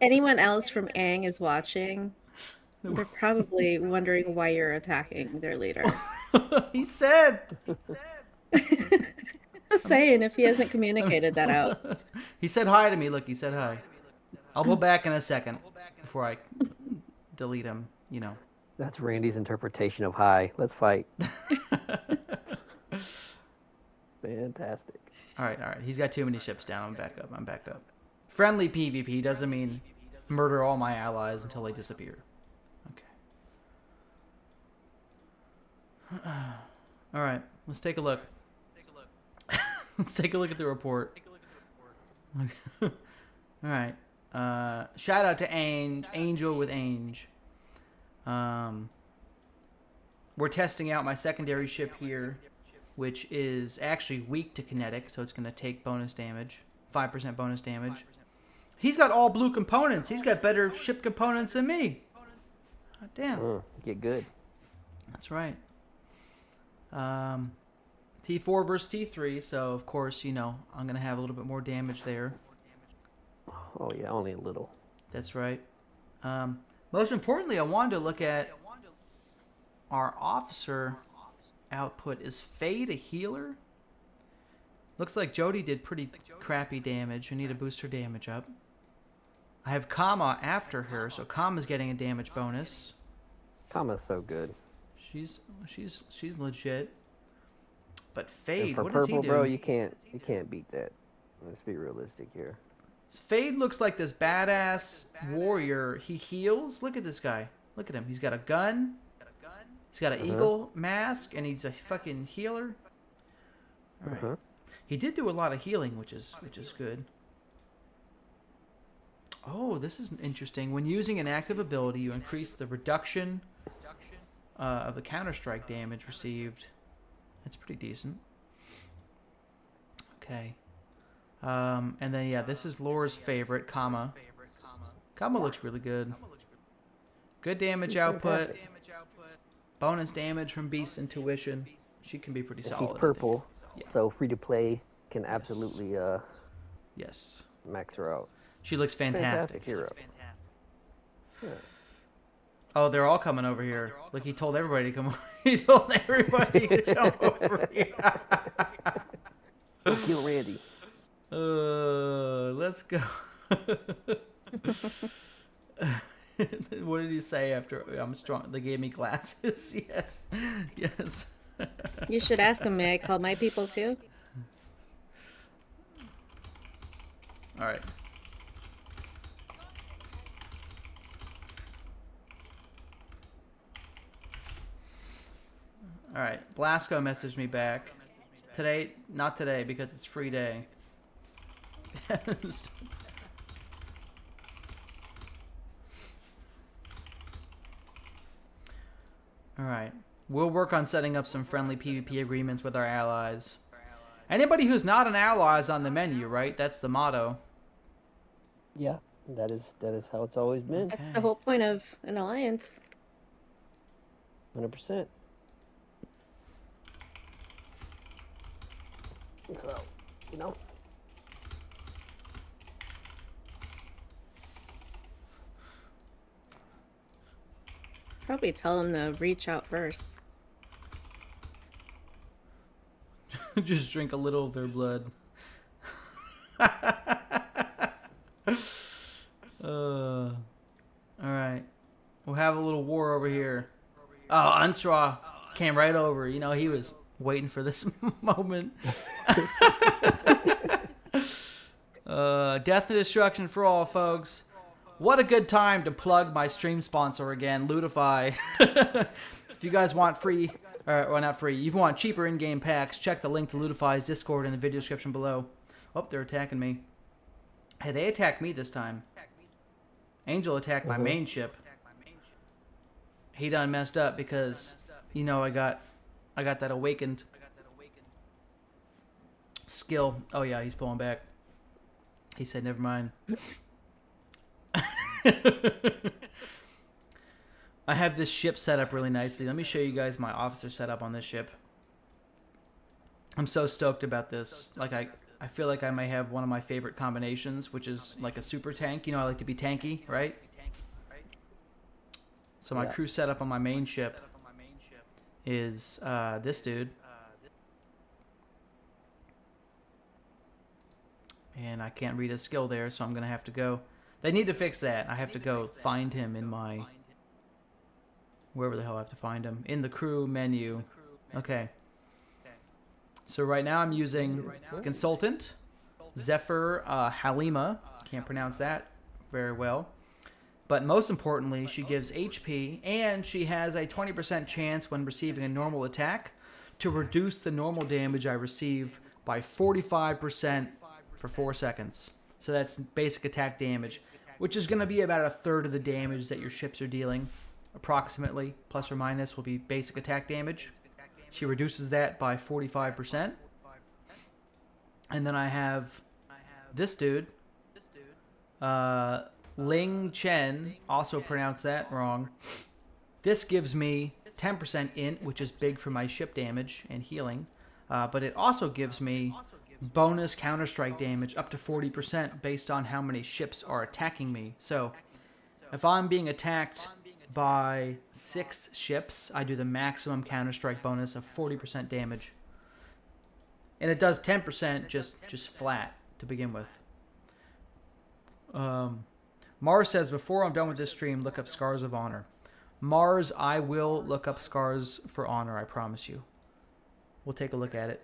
anyone else from Aang is watching, they're probably wondering why you're attacking their leader. He said. Just saying, if he hasn't communicated that out. He said hi to me. Look, he said hi. I'll go back in a second before I delete him, you know. That's Randy's interpretation of hi. Let's fight. Fantastic. All right. He's got too many ships down. I'm back up. Friendly PvP doesn't mean murder all my allies until they disappear. Okay. All right. Let's take a look. Let's take a look at the report. All right. Shout out to Angel with Ange. We're testing out my secondary ship here, which is actually weak to kinetic, so it's going to take bonus damage, 5% bonus damage. He's got all blue components. He's got better ship components than me. Oh, damn. Get good. That's right. T4 versus T3, so of course, you know, I'm going to have a little bit more damage there. Oh, yeah, only a little. That's right. Most importantly, I wanted to look at our officer output. Is Fade a healer? Looks like Jody did pretty crappy damage. We need to boost her damage up. I have Kama after her, so Kama's getting a damage bonus. Kama's so good. She's legit. But Fade, for what does purple, he do? bro, you can't beat that. Let's be realistic here. Fade looks like this badass warrior. He heals. Look at this guy. Look at him. He's got a gun. He's got an eagle mask, and he's a fucking healer. All right. He did do a lot of healing, which is good. Oh, this is interesting. When using an active ability, you increase the reduction of the counter-strike damage received. That's pretty decent. Okay. And then, yeah, this is Laura's favorite, Kama. Kama looks really good. Good damage output. Bonus damage from Beast's Intuition. She can be pretty solid. She's purple, Yeah. so free to play can absolutely Yes. max her out. She looks fantastic. Hero. Yeah. Oh, they're all coming over here. Look, he told everybody to come over. He told everybody to come over here. Kill Randy. Let's go. What did he say after I'm strong? They gave me glasses. Yes. Yes. You should ask him, may I call my people too? All right. All right. Blasco messaged me back. Today, not today because it's free day. All right. We'll work on setting up some friendly PvP agreements with our allies. Anybody who's not an ally is on the menu, right? That's the motto. Yeah, that is how it's always been. That's the whole point of an alliance. 100%. So, you know. Probably tell him to reach out first. Just drink a little of their blood. Alright. We'll have a little war over here. Oh, Unstraw came right over. You know, he was waiting for this moment. Death and destruction for all, folks. what a good time to plug my stream sponsor again, Ludify. If you guys want free, or not free, if you want cheaper in-game packs, check the link to Ludify's Discord in the video description below. Oh, they're attacking me. Hey, they attacked me this time. Angel attacked my main ship. He done messed up because, you know, I got that awakened skill. Oh yeah, he's pulling back. He said, never mind. I have this ship set up really nicely. Let me show you guys my officer setup on this ship. I'm so stoked about this. Like, I feel like I may have one of my favorite combinations, which is like a super tank. You know, I like to be tanky, right? So my crew setup on my main ship is this dude. And I can't read his skill there, so I'm going to have to go. They need to fix that. I have to go find him in my... Wherever the hell I have to find him. In the crew menu. Okay. So right now I'm using Consultant. Zephyr Halima. Can't pronounce that very well. But most importantly, she gives HP, and she has a 20% chance when receiving a normal attack to reduce the normal damage I receive by 45% for 4 seconds. So that's basic attack damage, which is going to be about a third of the damage that your ships are dealing. Approximately, plus or minus, will be basic attack damage. She reduces that by 45%. And then I have this dude. Ling Chen, also pronounced that wrong. This gives me 10% int, which is big for my ship damage and healing. But it also gives me bonus counter-strike damage up to 40% based on how many ships are attacking me. So if I'm being attacked by 6 ships, I do the maximum counter-strike bonus of 40% damage. And it does 10% just flat to begin with. Mars says, before I'm done with this stream, look up Scars of Honor. Mars, I will look up Scars for Honor, I promise you. We'll take a look at it.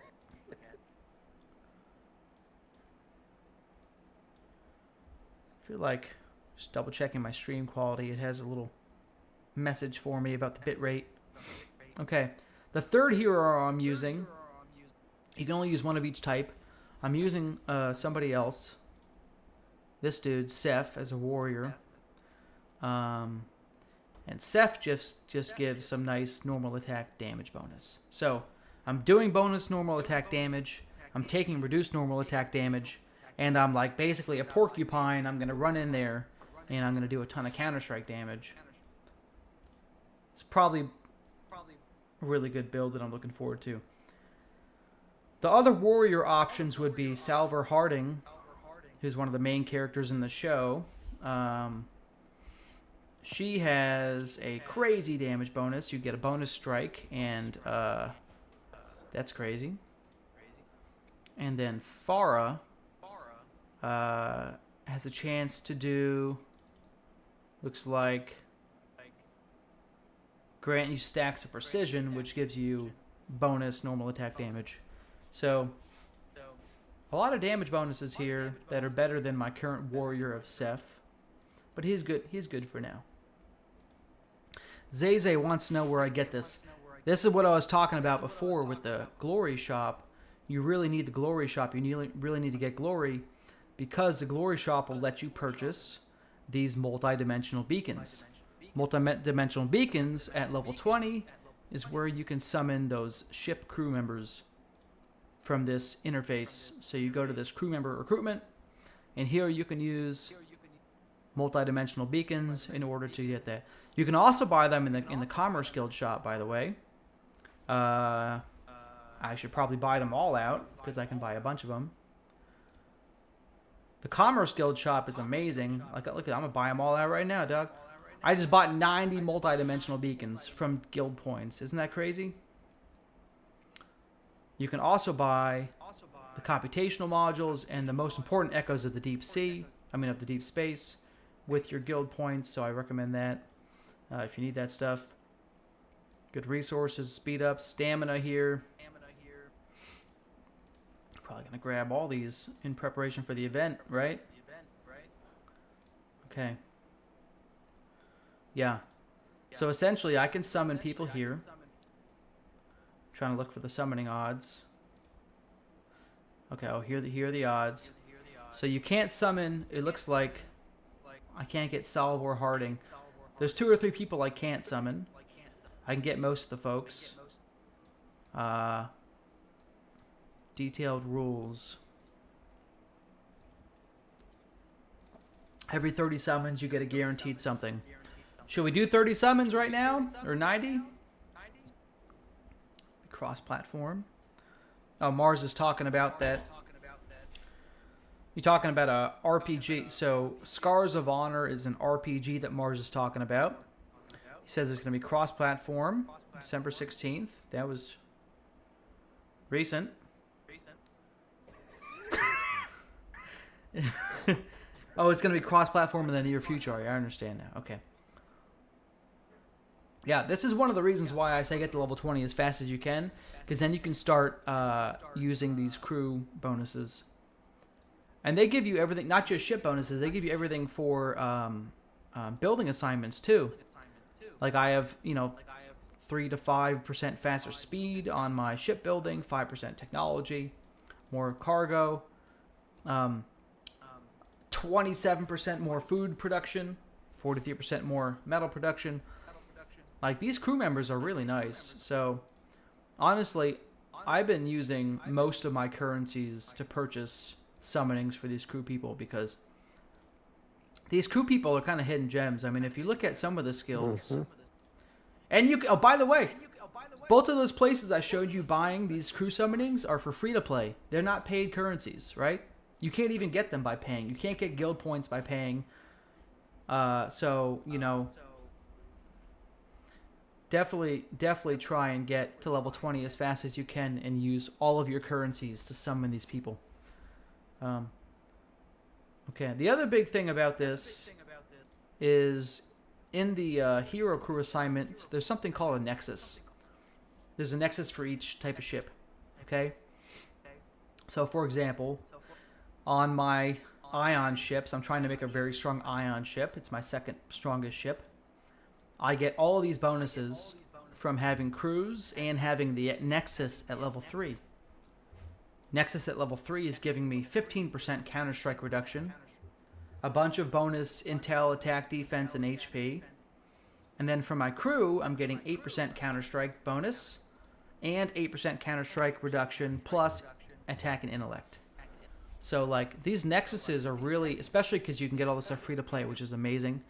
I feel like just double checking my stream quality. It has a little message for me about the bitrate. Okay. The third hero I'm using, you can only use one of each type. I'm using somebody else. This dude, Seth, as a warrior. And Seth just gives some nice normal attack damage bonus. So, I'm doing bonus normal attack damage. I'm taking reduced normal attack damage. And I'm like basically a porcupine. I'm going to run in there. And I'm going to do a ton of counter-strike damage. It's probably a really good build that I'm looking forward to. The other warrior options would be Salver Harding, who's one of the main characters in the show. She has a crazy damage bonus. You get a bonus strike, and that's crazy. And then Farah has a chance to do, looks like, grant you stacks of precision, which gives you bonus normal attack damage. So, a lot of damage bonuses here that are better than my current warrior of Seth. But he's good. He's good for now. Zayze wants to know where I get this. This is what I was talking about before with the glory shop. You really need the glory shop. You really need to get glory because the glory shop will let you purchase these multi-dimensional beacons. Multi-dimensional beacons at level 20 is where you can summon those ship crew members from this interface. So you go to this crew member recruitment, and here you can use multi-dimensional beacons in order to get that. You can also buy them in the Commerce Guild shop, by the way. I should probably buy them all out because I can buy a bunch of them. The Commerce Guild shop is amazing. Look, I'm gonna buy them all out right now, dog. I just bought 90 multi-dimensional beacons from guild points. Isn't that crazy? You can also buy the computational modules and the most important echoes of the deep sea. I mean, of the deep space with your guild points. So I recommend that if you need that stuff. Good resources, speed up, stamina here. Probably gonna grab all these in preparation for the event, right? Okay. Yeah. So essentially, I can summon people here. Trying to look for the summoning odds. Okay, oh, here are the odds. So you can't summon, it looks like I can't get Salve or Harding. There's 2 or 3 people I can't summon. I can get most of the folks. Detailed rules. Every 30 summons, you get a guaranteed something. Should we do 30 summons right now? Or 90? Cross-platform. Oh, Mars is talking about that. You're talking about a RPG. So, Scars of Honor is an RPG that Mars is talking about. He says it's going to be cross-platform, December 16th. That was recent. Oh, it's going to be cross-platform in the near future. I understand now. Okay. Yeah, this is one of the reasons why I say get to level 20 as fast as you can, because then you can start using these crew bonuses. And they give you everything, not just ship bonuses, they give you everything for building assignments too. Like I have, 3 to 5% faster speed on my ship building, 5% technology, more cargo, 27% more food production, 43% more metal production. Like, these crew members are really nice. So, honestly, I've been using most of my currencies to purchase summonings for these crew people because these crew people are kind of hidden gems. I mean, if you look at some of the skills... And you... Oh, by the way, both of those places I showed you buying these crew summonings are for free-to-play. They're not paid currencies, right? You can't even get them by paying. You can't get guild points by paying. Definitely try and get to level 20 as fast as you can and use all of your currencies to summon these people. Okay, the other big thing about this is in the hero crew assignment, there's something called a nexus. There's a nexus for each type of ship, okay? So, for example, on my ion ships, I'm trying to make a very strong ion ship. It's my second strongest ship. I get all of these bonuses from having crews and having the Nexus at level 3. Nexus at level 3 is giving me 15% counter-strike reduction, a bunch of bonus intel, attack, defense, and HP. And then for my crew, I'm getting 8% counter-strike bonus and 8% counter-strike reduction plus attack and intellect. So, like, these Nexuses are really, especially because you can get all this stuff free-to-play, which is amazing.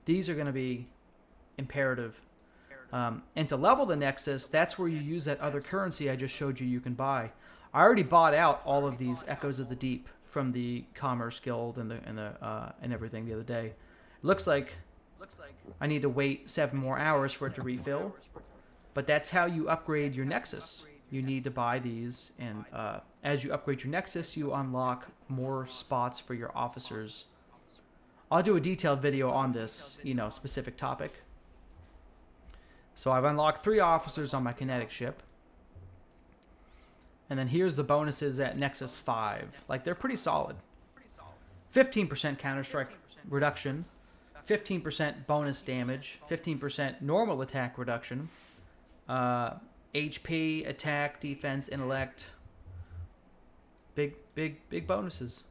These are going to be imperative. And to level the Nexus, that's where you use that other currency I just showed you can buy. I already bought out all of these Echoes of the Deep from the Commerce Guild and everything the other day. It looks like I need to wait 7 more hours for it to refill, but that's how you upgrade your Nexus. You need to buy these, and as you upgrade your Nexus, you unlock more spots for your officers. I'll do a detailed video on this, specific topic. So I've unlocked 3 officers on my kinetic ship. And then here's the bonuses at Nexus 5. Like, they're pretty solid. 15% counter-strike reduction, 15% bonus damage, 15% normal attack reduction, HP, attack, defense, intellect. Big bonuses.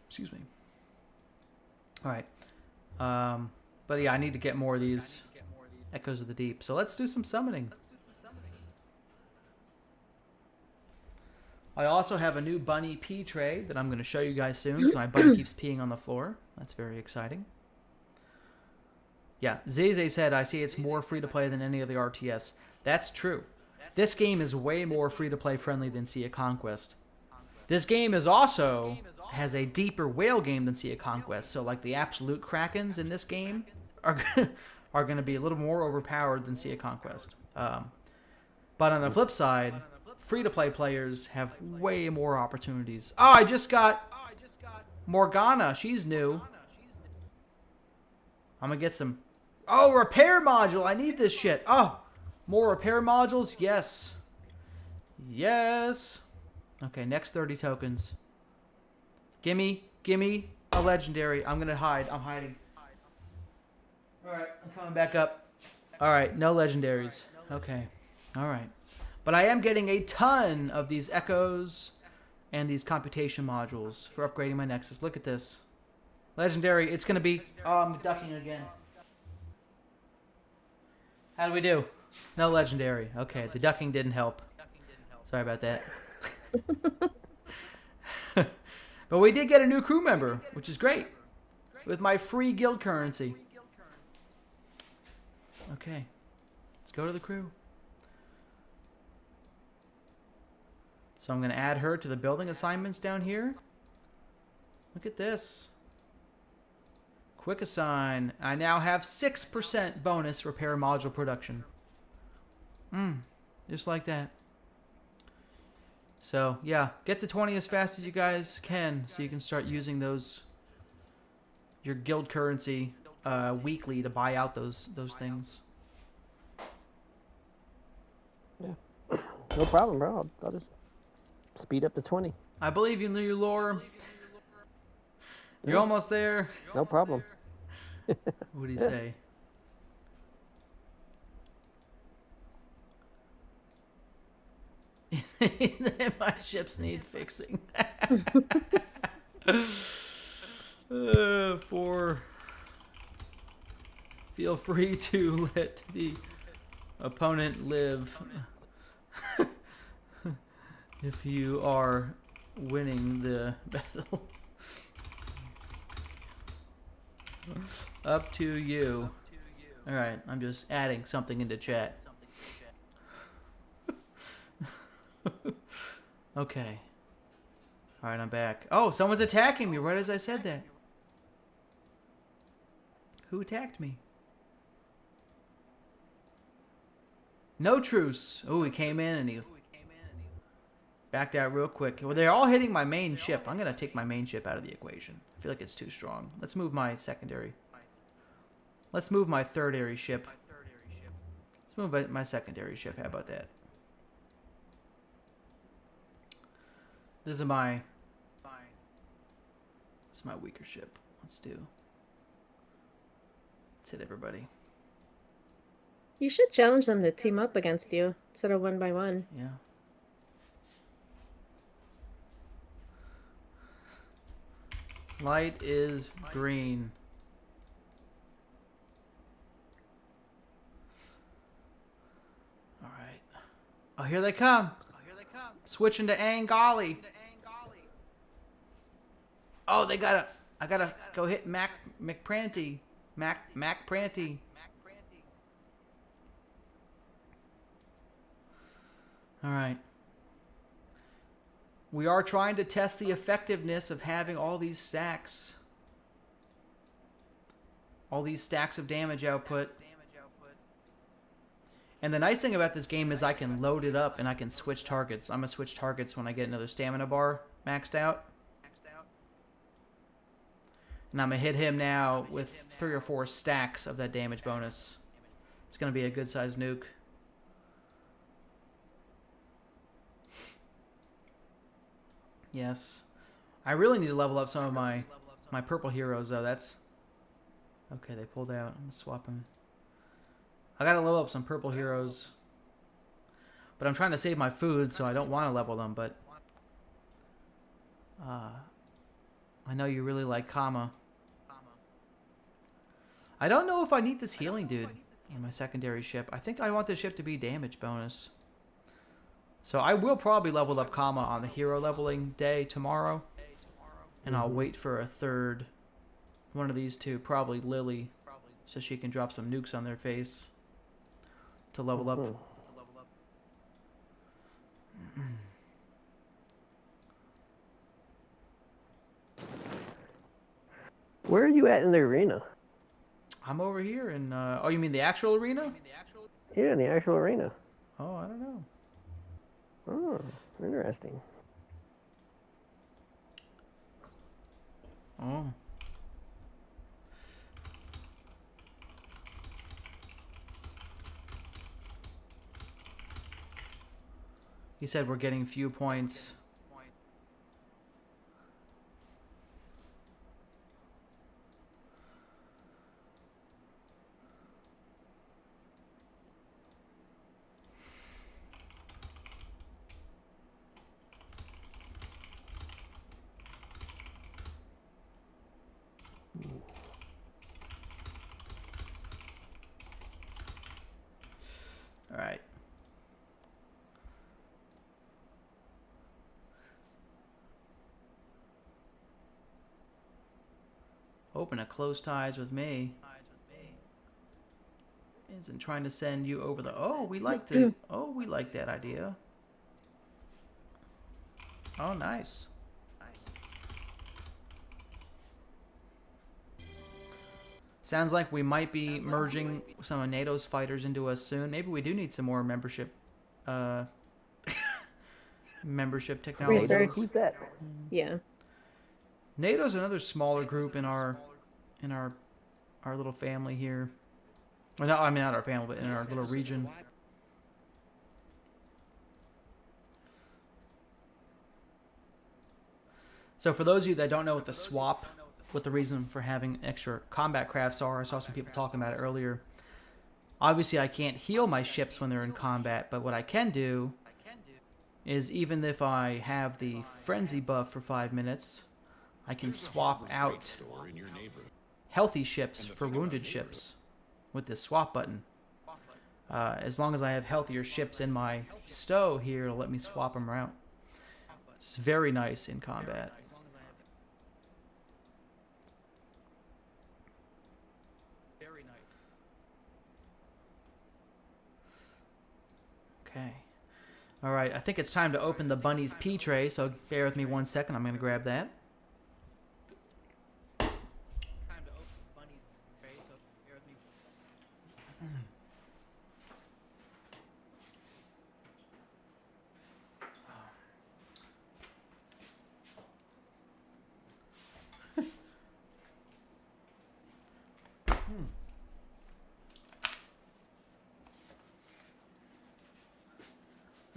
Excuse me. All right. But yeah, I need to get more of these Echoes of the Deep. So let's do some summoning. I also have a new bunny pee tray that I'm going to show you guys soon because my bunny keeps peeing on the floor. That's very exciting. Yeah, Zeze said, I see it's more free-to-play than any other RTS. That's true. This game is way more free-to-play friendly than Sea of Conquest. This game is also has a deeper whale game than Sea of Conquest. So, like, the absolute Krakens in this game are going to be a little more overpowered than Sea of Conquest. But on the flip side, free-to-play players have way more opportunities. Oh, I just got Morgana. She's new. I'm going to get some... Oh, repair module. I need this shit. Oh, more repair modules? Yes. Yes. Okay, next 30 tokens. Gimme a legendary. I'm going to hide. I'm hiding. All right, I'm coming back up. All right, no legendaries. Okay. All right. But I am getting a ton of these echoes and these computation modules for upgrading my Nexus. Look at this. Legendary, it's going to be... Oh, I'm ducking again. How do we do? No legendary. Okay, the ducking didn't help. Sorry about that. But we did get a new crew member, which is great. With my free guild currency. Okay. Let's go to the crew. So I'm going to add her to the building assignments down here. Look at this. Quick assign. I now have 6% bonus repair module production. Just like that. So, yeah. Get to 20 as fast as you guys can so you can start using those... your guild currency weekly to buy out those things. Yeah. No problem, bro. I'll just speed up to 20. I believe in you, Lore. You're almost there. No problem. What do you say? My ships need fixing. Feel free to let the opponent live if you are winning the battle. Up to you. Alright, I'm just adding something into chat. Okay. Alright, I'm back. Oh, someone's attacking me right as I said that. Who attacked me? No truce. Oh, he came in and he backed out real quick. Well, they're all hitting my main ship. I'm going to take my main ship out of the equation. I feel like it's too strong. Let's move my secondary. Let's move my third-ary ship. Let's move my secondary ship. How about that? This is my weaker ship. Let's hit everybody. You should challenge them to team up against you instead of 1 by 1. Yeah. Light is green. All right. Oh, here they come. Switching to Angali. Oh, I gotta go hit Mac Pranty. Mac Pranty. All right. We are trying to test the effectiveness of having all these stacks. All these stacks of damage output. And the nice thing about this game is I can load it up and I can switch targets. I'm going to switch targets when I get another stamina bar maxed out. And I'm going to hit him now with 3 or 4 stacks of that damage bonus. It's going to be a good size nuke. Yes. I really need to level up some of my purple heroes, though. That's... Okay, they pulled out. I'm going to swap them. I got to level up some purple heroes. But I'm trying to save my food, so I don't want to level them, but... I know you really like Kama. I don't know if I need this healing dude in my secondary ship. I think I want this ship to be damage bonus. So I will probably level up Kama on the hero leveling day tomorrow. And I'll wait for a third one of these two, probably Lily, so she can drop some nukes on their face to level up. Where are you at in the arena? I'm over here in... oh, you mean the actual arena? Yeah, in the actual arena. Oh, I don't know. Oh, interesting. Oh. He said we're getting few points. open to close ties with me. Isn't trying to send you over the... Oh, we like that idea. Oh, nice. Sounds like we might be merging some of NATO's fighters into us soon. Maybe we do need some more membership technology. Research. Who's that? Yeah. NATO's another smaller group in our little family here. Well, no, I mean not our family, but in our little region. So for those of you that don't know what the swap, what the reason for having extra combat crafts are, I saw some people talking about it earlier. Obviously, I can't heal my ships when they're in combat, but what I can do is even if I have the frenzy buff for 5 minutes, I can swap out healthy ships for wounded ships with this swap button. As long as I have healthier ships in my stow here, it'll let me swap them around. It's very nice in combat. Okay. All right, I think it's time to open the bunny's pea tray, so bear with me 1 second. I'm going to grab that.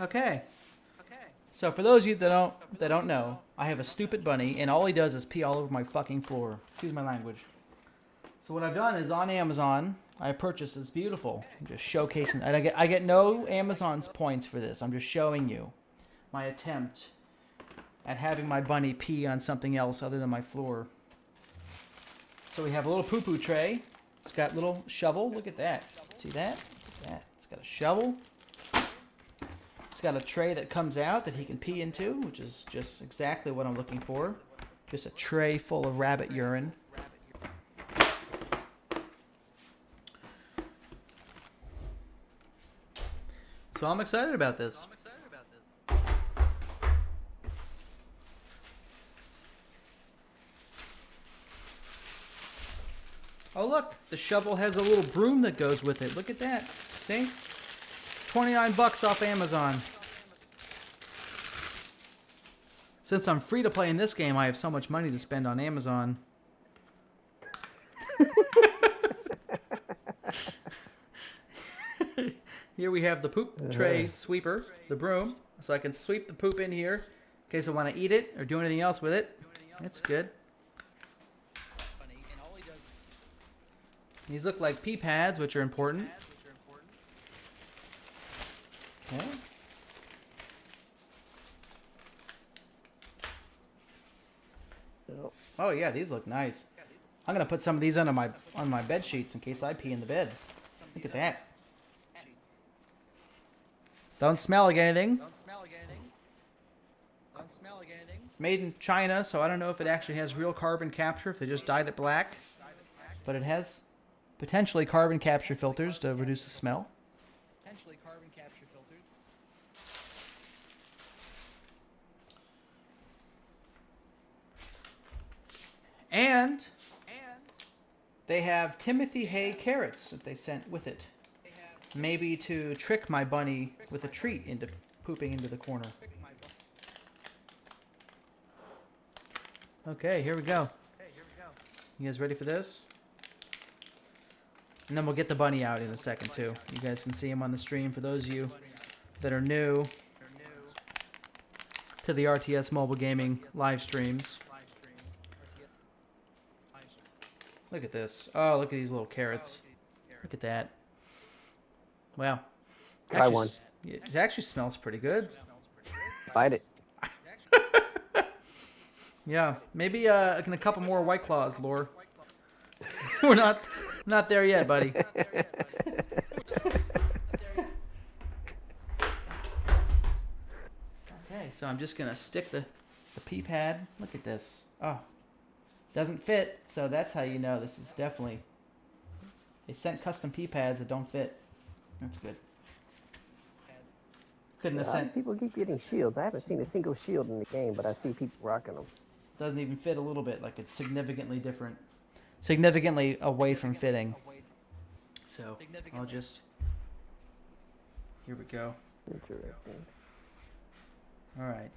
Okay. So for those of you that don't know, I have a stupid bunny, and all he does is pee all over my fucking floor. Excuse my language. So what I've done is on Amazon, I purchased this beautiful. I'm just showcasing. And I get no Amazon's points for this. I'm just showing you my attempt at having my bunny pee on something else other than my floor. So we have a little poo-poo tray. It's got a little shovel. Look at that. See that? Look at that. It's got a shovel. It's got a tray that comes out that he can pee into, which is just exactly what I'm looking for. Just a tray full of rabbit urine. So I'm excited about this. Oh look, the shovel has a little broom that goes with it. Look at that. See? $29 off Amazon. Since I'm free to play in this game, I have so much money to spend on Amazon. Here we have the poop tray sweeper, the broom, so I can sweep the poop in here in case I want to eat it or do anything else with it. It's good. These look like pee pads, which are important. Okay. Oh yeah, these look nice. I'm gonna put some of these on my bed sheets in case I pee in the bed. Look at that. Don't smell like anything. Made in China, so I don't know if it actually has real carbon capture, if they just dyed it black. But it has potentially carbon capture filters to reduce the smell. And they have Timothy Hay carrots that they sent with it. Maybe to trick my bunny with a treat into pooping into the corner. Okay, here we go. You guys ready for this? And then we'll get the bunny out in a second too. You guys can see him on the stream. For those of you that are new to the RTS mobile gaming live streams. Look at this. Oh, look at these little carrots. Look at that. Wow. Try one. It actually smells pretty good. Bite it. Yeah, maybe in a couple more White Claws, Lore. We're not there yet, buddy. Okay, so I'm just gonna stick the pee pad. Look at this. Oh, Doesn't fit, so that's how you know this is definitely... They sent custom P-pads that don't fit. That's good. Couldn't have sent... People keep getting shields. I haven't seen a single shield in the game, but I see people rocking them. Doesn't even fit a little bit. Like, it's significantly different. Significantly away from fitting. So, I'll just... Here we go. Interesting. Alright.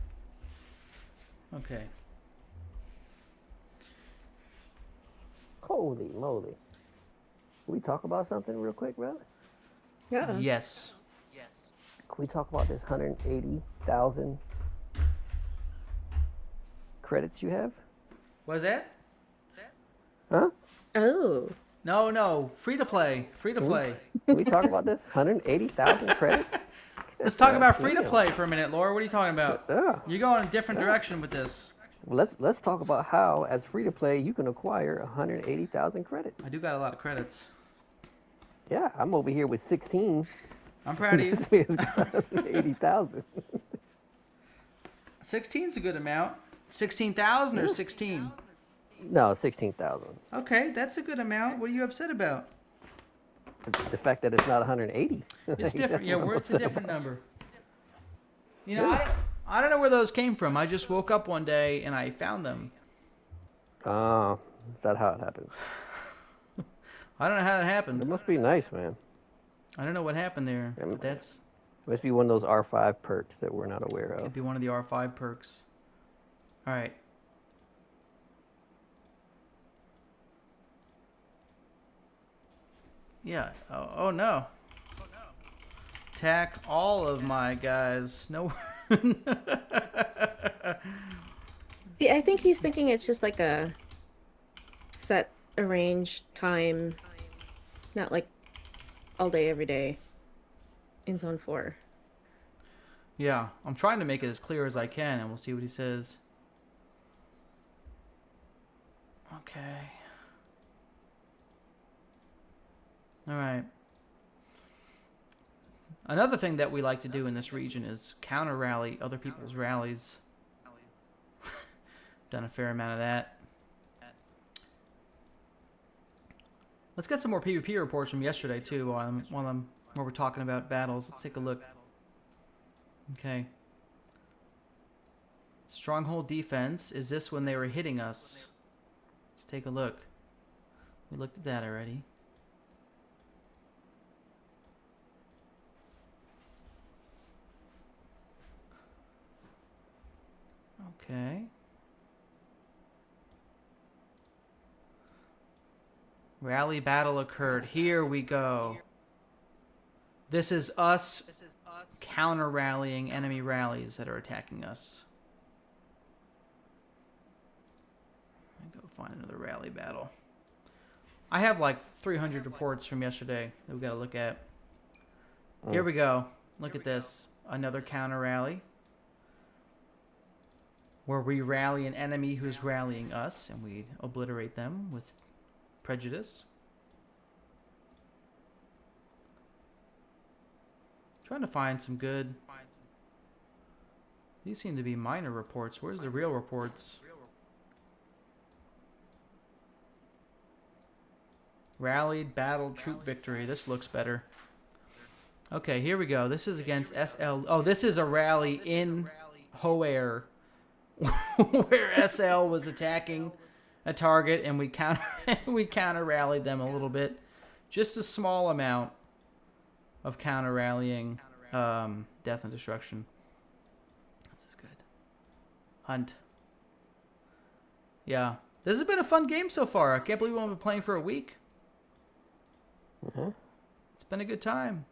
Okay. Holy moly. Can we talk about something real quick, brother? Yeah. Yes. Can we talk about this 180,000 credits you have? What is that? Huh? Oh. No. Free to play. Free to play. Can we talk about this 180,000 credits? Let's talk about free to play for a minute, Laura. What are you talking about? Yeah. You're going a different direction with this. Well, let's talk about how, as free to play, you can acquire 180,000 credits. I do got a lot of credits. Yeah, I'm over here with 16. I'm proud of you. This man's got 80,000. 16's a good amount. 16,000 or 16? No, 16,000. Okay, that's a good amount. What are you upset about? The fact that it's not 180. It's different. Yeah, it's a different number. You know, I don't know where those came from. I just woke up one day and I found them. Oh, is that how it happened? I don't know how that It happened. must be nice, man. I don't know what happened there. But that's It must be one of those R5 perks that we're not aware of. could be one of the R5 perks. All right. Yeah. Oh no. Attack all of my guys. No. See, I think he's thinking it's just like a set arranged time, not like all day, every day in Zone 4. Yeah, I'm trying to make it as clear as I can, and we'll see what he says. Okay. All right. Another thing that we like to do in this region is counter rally other people's rallies. Done a fair amount of that. Let's get some more PvP reports from yesterday too while we're talking about battles. Let's take a look. Okay. Stronghold defense. Is this when they were hitting us? Let's take a look. We looked at that already. Okay. Rally battle occurred. Here we go. This is us counter-rallying enemy rallies that are attacking us. Let me go find another rally battle. I have like 300 reports from yesterday that we got to look at. Here we go. Look at this. Another counter-rally. Where we rally an enemy who's rallying us, and we obliterate them with prejudice. Trying to find some good... These seem to be minor reports. Where's the real reports? Rallied, battle, troop victory. This looks better. Okay, here we go. This is against SL... Oh, this is a rally in Hoair. Where SL was attacking a target, and we counter rallied them a little bit, just a small amount of counter rallying, death and destruction. This is good. Hunt. Yeah, this has been a fun game so far. I can't believe we've only been playing for a week. It's been a good time.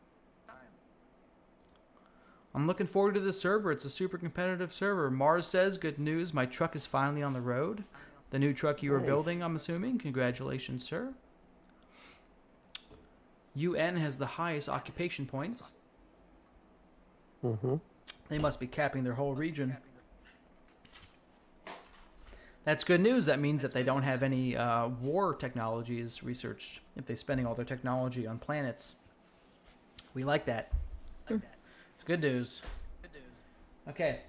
I'm looking forward to this server. It's a super competitive server. Mars says, good news, my truck is finally on the road. The new truck you were building, I'm assuming. Congratulations, sir. UN has the highest occupation points. They must be capping their whole region. That's good news. That means that they don't have any war technologies researched if they're spending all their technology on planets. We like that. It's good news. Okay.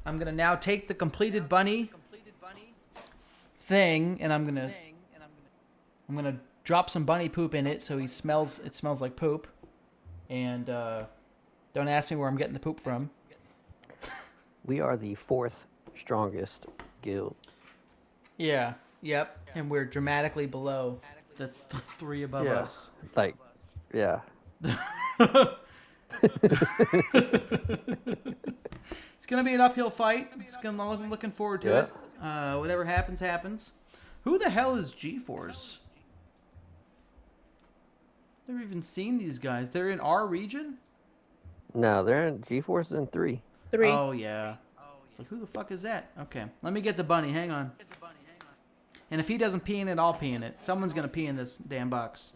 I'm going to now take the completed bunny thing, and I'm gonna drop some bunny poop in it so it smells like poop. And don't ask me where I'm getting the poop from. We are the 4th strongest guild. Yeah. Yep. And we're dramatically below the 3 above us. Like, yeah. It's gonna be an uphill fight. I'm looking forward to it. Whatever happens, happens. Who the hell is G-Force? Never even seen these guys. They're in our region? No, they're in G-Force in 3. 3. Oh, yeah. It's like, who the fuck is that? Okay, let me get the bunny. Hang on. And if he doesn't pee in it, I'll pee in it. Someone's gonna pee in this damn box.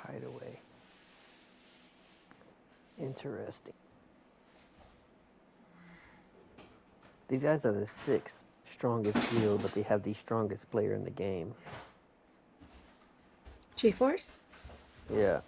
Hideaway. Interesting. These guys are the 6th strongest guild, but they have the strongest player in the game. G-Force? Yeah.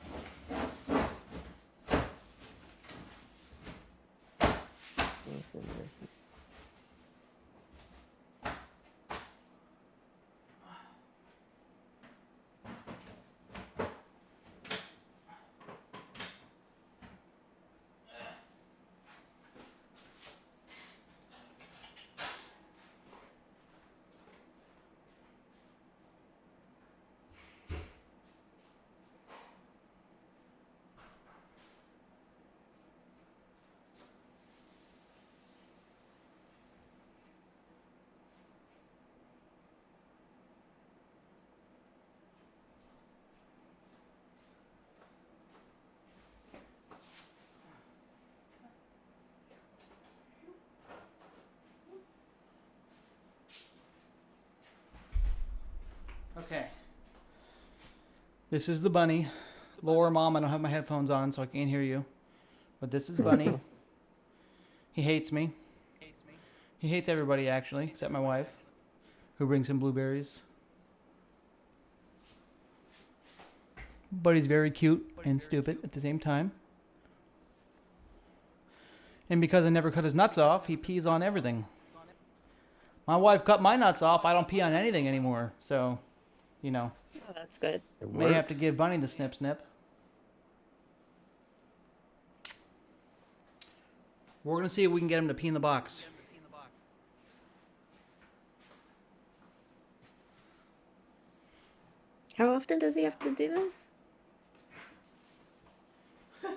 Okay. This is the bunny. Lower, Mom, I don't have my headphones on, so I can't hear you. But this is Bunny. He hates me. He hates everybody, actually, except my wife, who brings him blueberries. But he's very cute and stupid at the same time. And because I never cut his nuts off, he pees on everything. My wife cut my nuts off. I don't pee on anything anymore. So, you know. Oh, that's good. May have to give Bunny the snip snip. We're going to see if we can get him to pee in the box. How often does he have to do this? All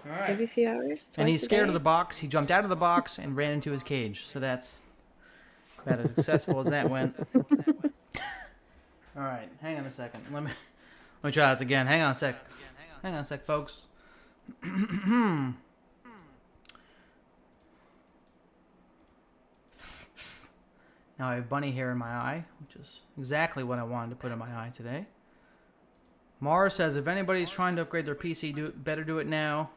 right. Every few hours? And he's Twice a scared day? of the box. He jumped out of the box and ran into his cage. So that's about as successful as that went. All right, hang on a second. Let me try this again. Hang on a sec. Hang on a sec, folks. Now I have bunny hair in my eye, which is exactly what I wanted to put in my eye today. Mars says, if anybody's trying to upgrade their PC, better do it now.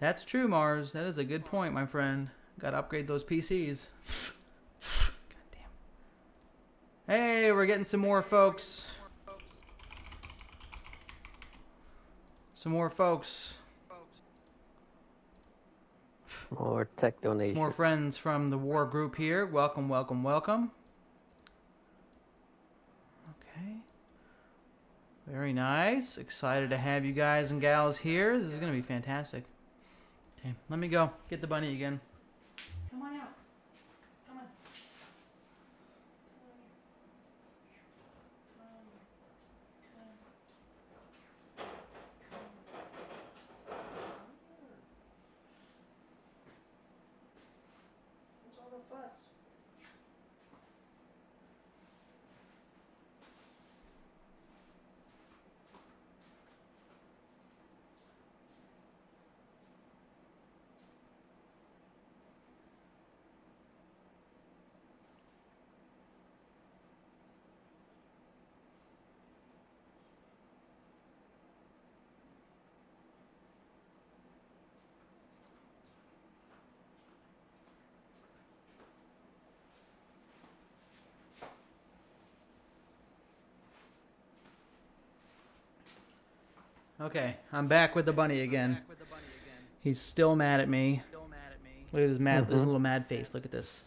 That's true, Mars. That is a good point, my friend. Got to upgrade those PCs. God damn. Hey, we're getting some more, folks. Some more folks. More tech Some donation. more friends from the war group here. Welcome, welcome, welcome. Okay. Very nice. Excited to have you guys and gals here. This is going to be fantastic. Okay, let me go get the bunny again. Come on out. Come on. What's all the fuss? Okay, I'm back with the bunny again. He's still mad at me. Look at his his little mad face. Look at this.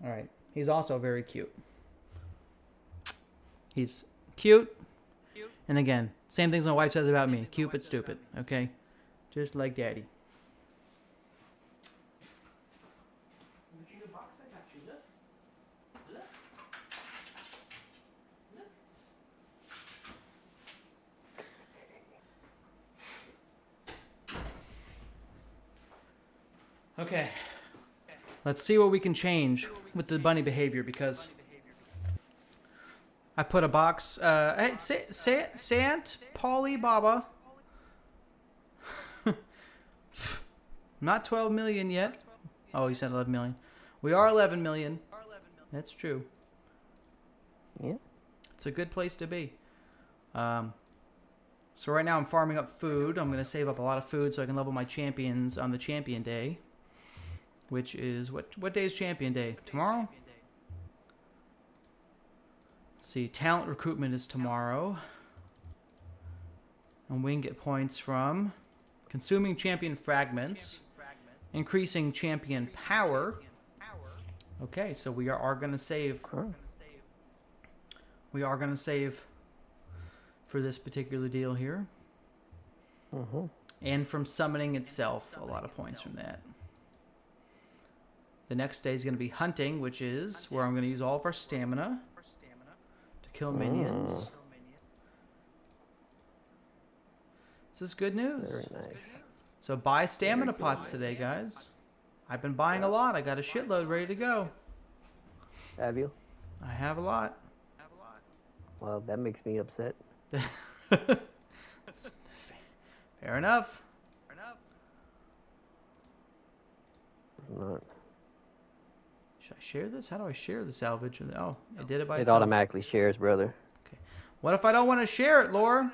All right. He's also very cute. He's cute. And again, same things my wife says about me. Cute but stupid. Okay? Just like daddy. Okay, let's see what we can change with the bunny behavior because I put a box. Hey, Sant, Polly, Baba. Not 12 million yet. Oh, you said 11 million. We are 11 million. That's true. Yeah. It's a good place to be. So right now I'm farming up food. I'm going to save up a lot of food so I can level my champions on the champion day. Which is, what day is champion day? Tomorrow? Let's see, talent recruitment is tomorrow. And we can get points from consuming champion fragments, increasing champion power. Okay, so we are going to save. We are going to save for this particular deal here. And from summoning itself, a lot of points from that. The next day is going to be hunting, which is where I'm going to use all of our stamina to kill minions. This is good news. Very nice. So buy stamina pots today, guys. I've been buying a lot. I got a shitload ready to go. Have you? I have a lot. Well, that makes me upset. Fair enough. Not. Should I share this? How do I share the salvage? Oh, I did it by It itself. automatically shares, brother. Okay. What if I don't want to share it, Laura?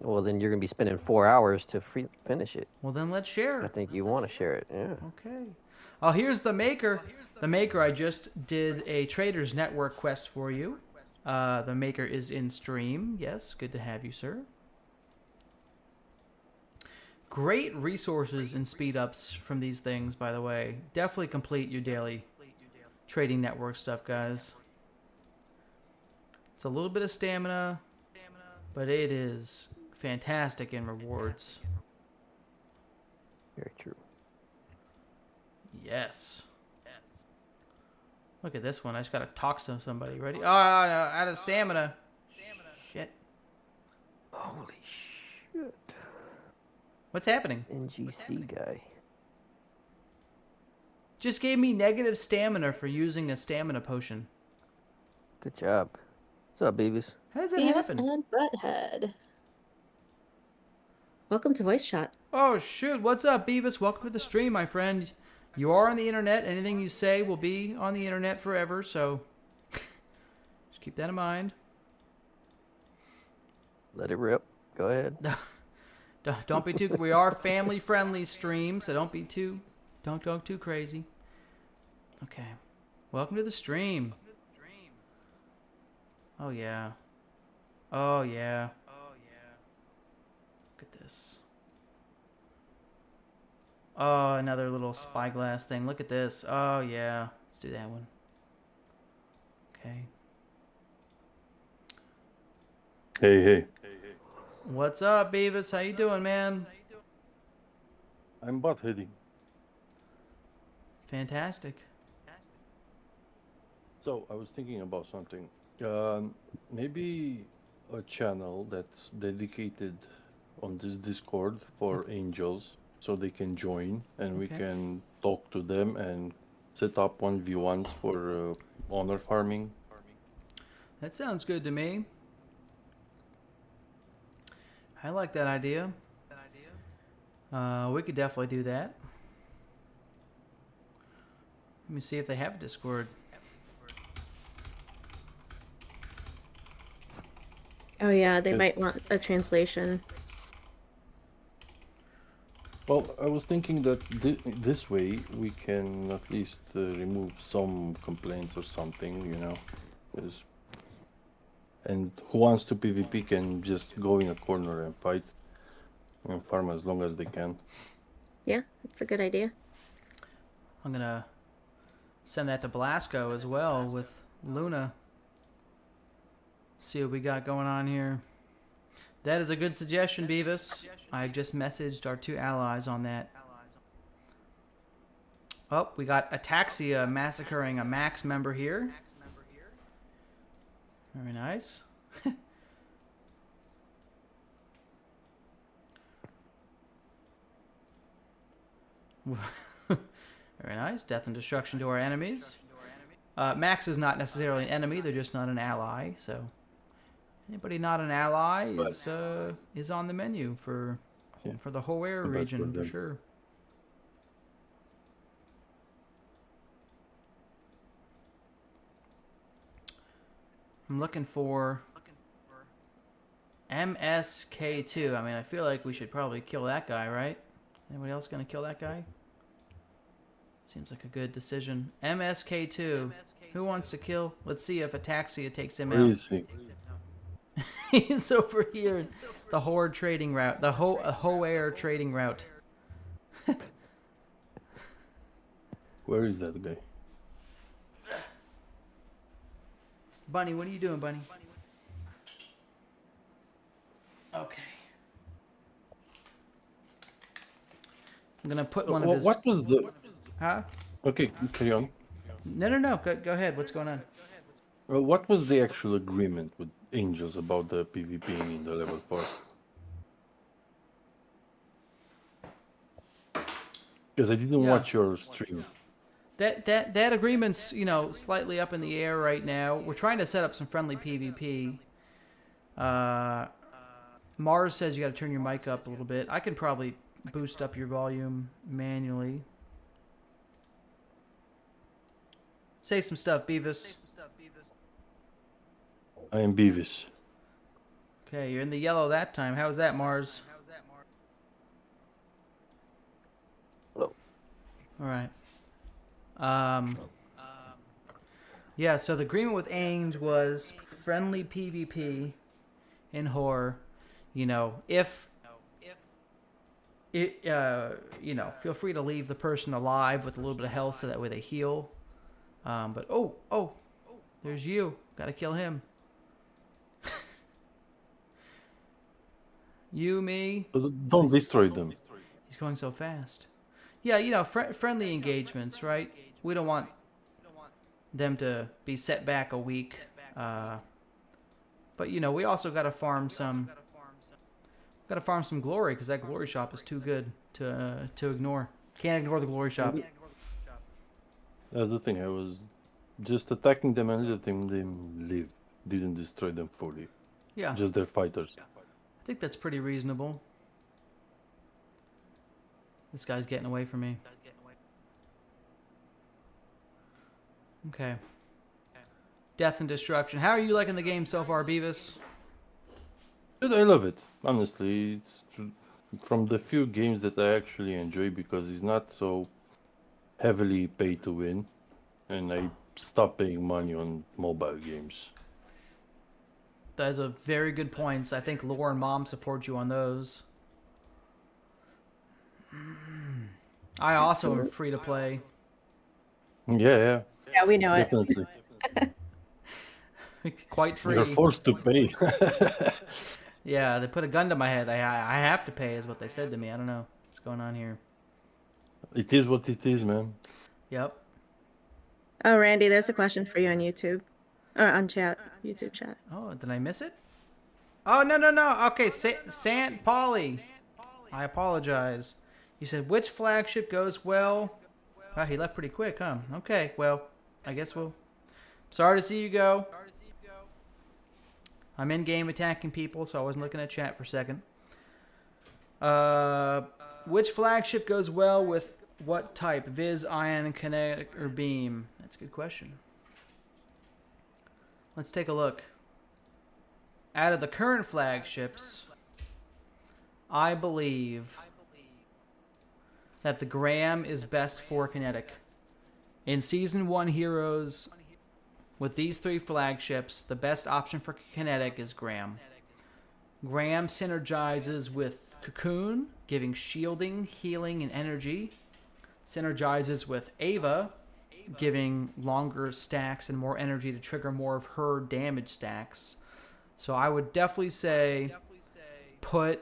Well, then you're going to be spending 4 hours to finish it. Well, then let's share. I think you want to share it, yeah. Okay. Oh, here's the maker. The maker, I just did a Traders Network quest for you. The maker is in stream. Yes, good to have you, sir. Great resources and speed ups from these things, by the way. Definitely complete your daily trading network stuff, guys. It's a little bit of stamina, but it is fantastic in rewards. Very true. Yes. Look at this one. I just got to talk to somebody. Ready? Oh, no, out of stamina. Shit. Holy shit. What's happening? NGC guy. Just gave me negative stamina for using a stamina potion. Good job. What's up, Beavis? How does that Beavis happen? and Butthead. Welcome to Voice Chat. Oh, shoot. What's up, Beavis? Welcome to the stream, my friend. You are on the internet. Anything you say will be on the internet forever, so just keep that in mind. Let it rip. Go ahead. Don't be too... We are family-friendly stream, so don't go too crazy. Okay. Welcome to the stream. Oh, yeah. Oh, yeah. this. Oh, another little spyglass thing. Look at this. Oh, yeah. Let's do that one. Okay. Hey. What's up, Beavis? How you doing, man? I'm butt heading. Fantastic. So I was thinking about something. Maybe a channel that's dedicated on this Discord for angels, so they can join and we Okay. can talk to them and set up 1v1s for honor farming. That sounds good to me. I like that idea. We could definitely do that. Let me see if they have a Discord. Oh yeah, they Yes. might want a translation. Well, I was thinking that this way we can at least remove some complaints or something, you know. 'Cause- And who wants to PvP can just go in a corner and fight and farm as long as they can. Yeah, that's a good idea. I'm gonna send that to Blasco as well with Luna. See what we got going on here. That is a good suggestion, Beavis. I've just messaged our 2 allies on that. Oh, we got Ataxia massacring a Max member here. Very nice. Very nice. Death and destruction to our enemies. Max is not necessarily an enemy; they're just not an ally. So, anybody not an ally is on the menu for the whole air But for region for them. sure. I'm looking for MSK2. I mean, I feel like we should probably kill that guy, right? Anybody else gonna kill that guy? Seems like a good decision. MSK2. Who wants to kill? Let's see if Ataxia takes him Where out. is he? He's over here. The Horde trading route. The Ho-Air trading route. Where is that guy? Bunny, what are you doing, Bunny? Okay. I'm gonna put one of his... What was the... Huh? Okay, carry on. No. Go ahead. What's going on? What was the actual agreement with angels about the PvP in the level 4? Because I didn't Yeah. watch your stream. That agreement's, you know, slightly up in the air right now. We're trying to set up some friendly PvP. Mars says you got to turn your mic up a little bit. I can probably boost up your volume manually. Say some stuff, Beavis. I am Beavis. Okay, you're in the yellow that time. How was that, Mars? Hello. All right. Yeah, so the agreement with Ainge was friendly PvP in horror. You know, if it, you know, feel free to leave the person alive with a little bit of health so that way they heal. But oh, there's you. Gotta kill him. You, me. Don't destroy them. He's going so fast. Yeah, you know, friendly engagements, right? We don't want them to be set back a week. But you know, we also gotta farm some. Gotta farm some glory because that glory shop is too good to ignore. Can't ignore the glory shop. That's the thing. I was just attacking them and letting them live. Didn't destroy them fully. Yeah, Just their fighters. I think that's pretty reasonable. This guy's getting away from me. Okay. Death and destruction. How are you liking the game so far, Beavis? But I love it. Honestly, it's from the few games that I actually enjoy because it's not so heavily pay to win, and I stopped paying money on mobile games. Those are very good points. I think Lore and Mom support you on those. I also am Absolute- free to play. Yeah, Yeah, we know it. definitely. Quite You're free. forced to pay. Yeah, they put a gun to my head. I have to pay, is what they said to me. I don't know what's going on here. It is what it is, man. Yep. Oh, Randy, there's a question for you on YouTube. Or on chat. YouTube chat. Oh, did I miss it? Oh, no. Okay, Polly. I apologize. You said, which flagship goes well? Wow, he left pretty quick, huh? Okay, well, I guess we'll... Sorry to see you go. I'm in-game attacking people, so I wasn't looking at chat for a second. Which flagship goes well with what type? Viz, ion, kinetic, or beam? That's a good question. Let's take a look. Out of the current flagships, I believe that the Graham is best for kinetic. In Season 1 Heroes, with these 3 flagships, the best option for kinetic is Graham. Graham synergizes with Cocoon, giving shielding, healing, and energy. Synergizes with Ava, giving longer stacks and more energy to trigger more of her damage stacks. So I would definitely say put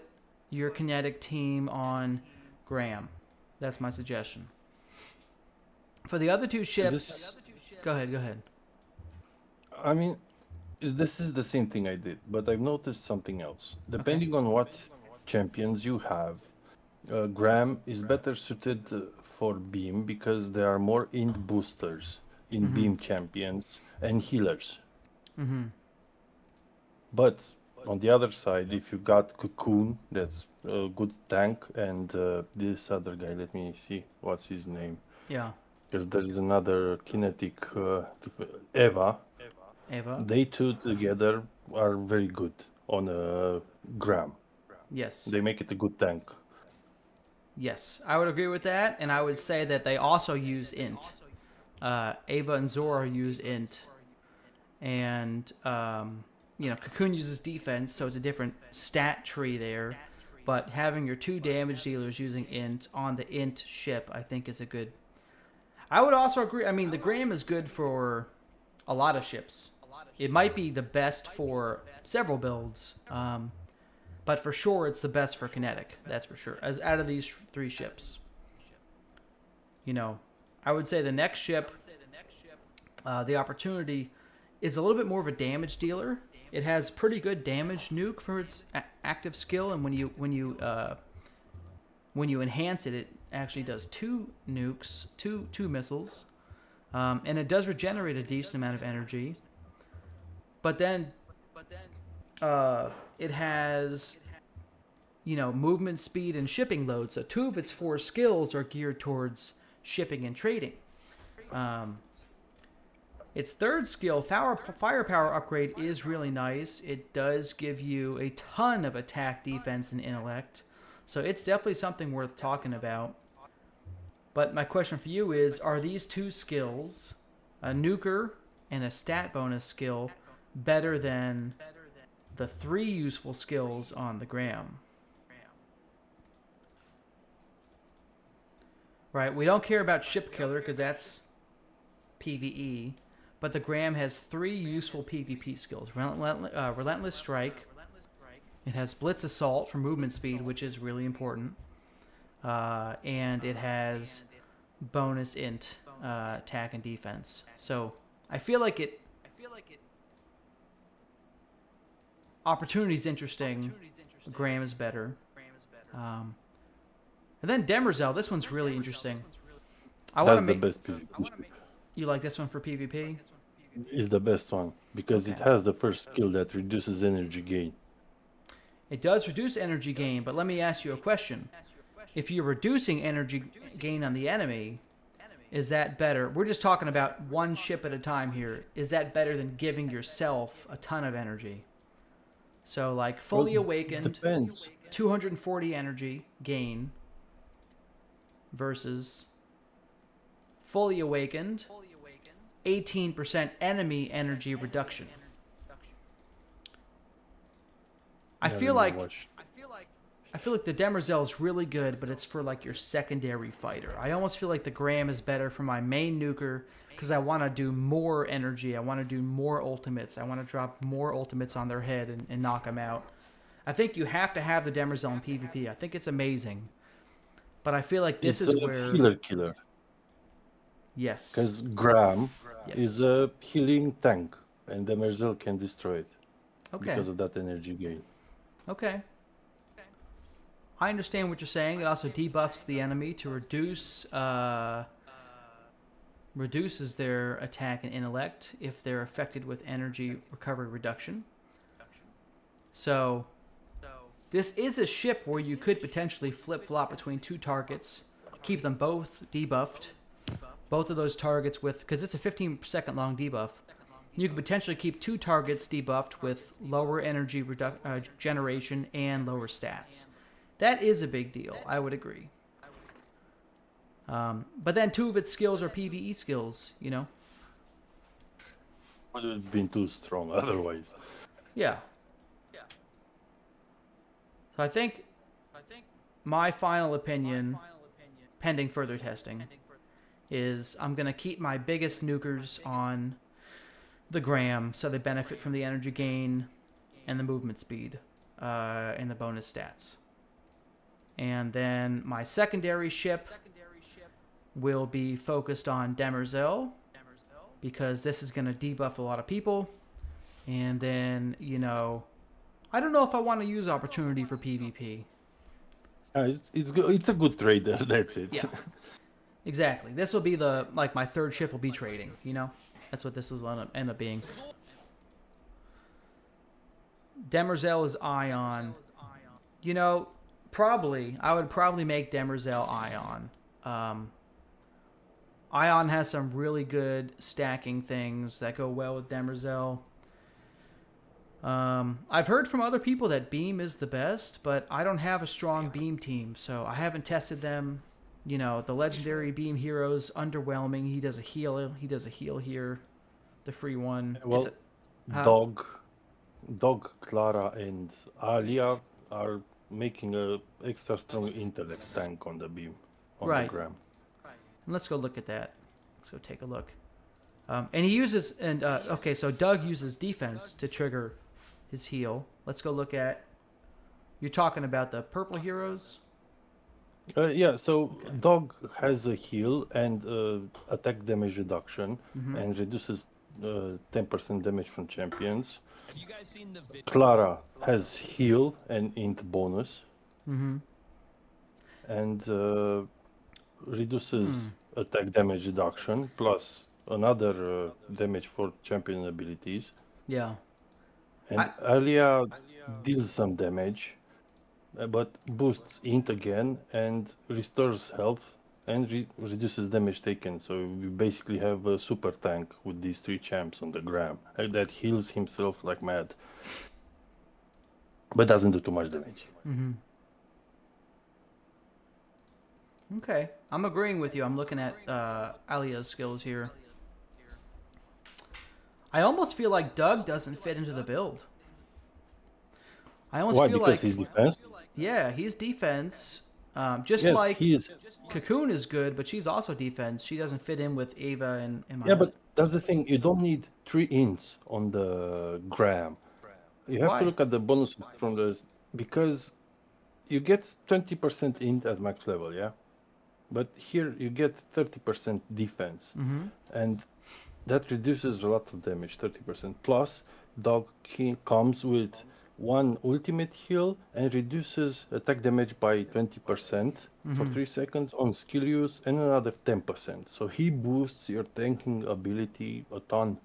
your kinetic team on Graham. That's my suggestion. For the other 2 ships... Go ahead. I mean, this is the same thing I did, but I've noticed something else. Depending on what champions you have, Graham is better suited for beam because there are more int boosters in beam champions and healers. Mm-hmm. But on the other side, if you got Cocoon, that's a good tank, and this other guy, let me see what's his name. Yeah. Because there's another kinetic, Eva. They two together are very good on a Graham. Yes. They make it a good tank. Yes, I would agree with that, and I would say that they also use int. Ava and Zora use int, and Cocoon uses defense, so it's a different stat tree there. But having your 2 damage dealers using int on the int ship, I think, is a good. I would also agree. I mean, the Graham is good for a lot of ships. It might be the best for several builds. But for sure, it's the best for kinetic. That's for sure. As out of these 3 ships, I would say the next ship, the Opportunity, is a little bit more of a damage dealer. It has pretty good damage nuke for its active skill, and when you enhance it, it actually does 2 nukes, two missiles, and it does regenerate a decent amount of energy. But then, it has, movement speed and shipping load. So 2 of its 4 skills are geared towards shipping and trading. Its 3rd skill, Firepower upgrade, is really nice. It does give you a ton of attack, defense, and intellect. So it's definitely something worth talking about. But my question for you is, are these 2 skills, a nuker and a stat bonus skill, better than the 3 useful skills on the Graham? Right, we don't care about Ship Killer because that's PvE, but the Graham has 3 useful PvP skills. Relentless Strike. It has Blitz Assault for movement speed, which is really important. And it has bonus int, attack and defense. So I feel like it... Opportunity's interesting. Graham is better. And then Demerzel. This one's really interesting. That's the best PvP. You like this one for PvP? Is the best one because it has the first skill that reduces energy gain. It does reduce energy gain, but let me ask you a question. If you're reducing energy gain on the enemy, is that better? We're just talking about 1 ship at a time here. Is that better than giving yourself a ton of energy? So, like, fully awakened, Depends. 240 energy gain versus fully awakened, 18% enemy energy reduction. I feel like I feel like the Demerzel is really good, but it's for like your secondary fighter. I almost feel like the Graham is better for my main nuker because I want to do more energy. I want to do more ultimates. I want to drop more ultimates on their head and knock them out. I think you have to have the Demerzel in PvP. I think it's amazing. But I feel like this It's is a where... healer killer. Yes. Because Graham Yes. is a healing tank, and the Merzel can destroy it Okay. because of that energy gain. Okay. I understand what you're saying. It also debuffs the enemy to reduces their attack and intellect if they're affected with energy recovery reduction. So this is a ship where you could potentially flip-flop between two targets, keep them both debuffed, both of those targets with, because it's a 15-second long debuff, you could potentially keep two targets debuffed with lower energy generation and lower stats. That is a big deal. I would agree. But then two of its skills are PvE skills, you know? Would have been too strong otherwise. Yeah. So I think my final opinion, pending further testing, is I'm going to keep my biggest nukers on the Graham so they benefit from the energy gain and the movement speed and the bonus stats. And then my secondary ship will be focused on Demerzel because this is going to debuff a lot of people. And then, you know, I don't know if I want to use opportunity for PvP. It's a good trader, that's it. Yeah. Exactly. This will be my third ship will be trading, you know? That's what this will end up being. Demerzel is Ion. You know, I would probably make Demerzel Ion. Ion has some really good stacking things that go well with Demerzel. I've heard from other people that Beam is the best, but I don't have a strong Beam team, so I haven't tested them. You know, the legendary Beam hero's underwhelming. He does a heal here, the free one. Well, Dog, Clara, and Alia are making a extra strong intellect tank on the Beam, on the Graham. Let's go look at that. Let's go take a look. And he uses okay, so Doug uses defense to trigger his heal. Let's go look at. You're talking about the purple heroes. Yeah, so Dog has a heal and attack damage reduction and reduces 10% damage from champions. Have you guys seen the video? Clara has heal and int bonus. And reduces attack damage reduction plus another damage for champion abilities. Yeah. And Alia deals some damage, but boosts int again and restores health and reduces damage taken. So we basically have a super tank with these three champs on the Graham that heals himself like mad, but doesn't do too much damage. Okay, I'm agreeing with you. I'm looking at Alia's skills here. I almost feel like Doug doesn't fit into the build. I almost Why? feel Because like he's defense? yeah, he's defense. Just Yes, like he is. Cocoon is good, but she's also defense. She doesn't fit in with Ava and my Yeah, but that's the thing. You don't need 3 ints on the Graham. You have Why? to look at the bonus from the because you get 20% int at max level, yeah. But here you get 30% defense, and that reduces a lot of damage. 30%. Plus, Dog comes with 1 ultimate heal and reduces attack damage by 20% for 3 seconds on skill use and another 10%. So he boosts your tanking ability a ton.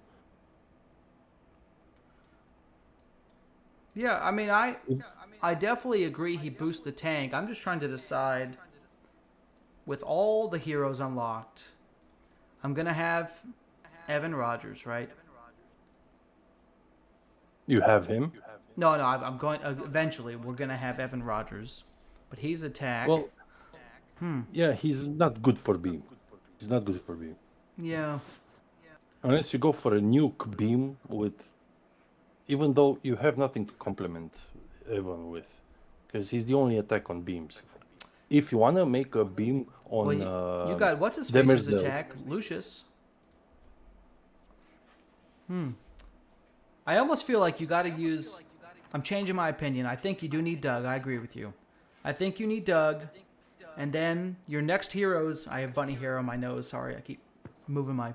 Yeah, I mean, I definitely agree he boosts the tank. I'm just trying to decide, with all the heroes unlocked, I'm going to have Evan Rogers, right? You have him. No, I'm going, eventually, we're going to have Evan Rogers. But he's attack. Well, yeah, he's not good for beam. He's not good for beam. Yeah. Unless you go for a nuke beam with, even though you have nothing to complement Evan with. because he's the only attack on beams. If you wanna make a beam on Well, you got what's his face's Demersdale. attack, Lucius. I almost feel like you got to use. I'm changing my opinion. I think you do need Doug. I agree with you. I think you need Doug, and then your next heroes. I have bunny hair on my nose. Sorry, I keep moving my.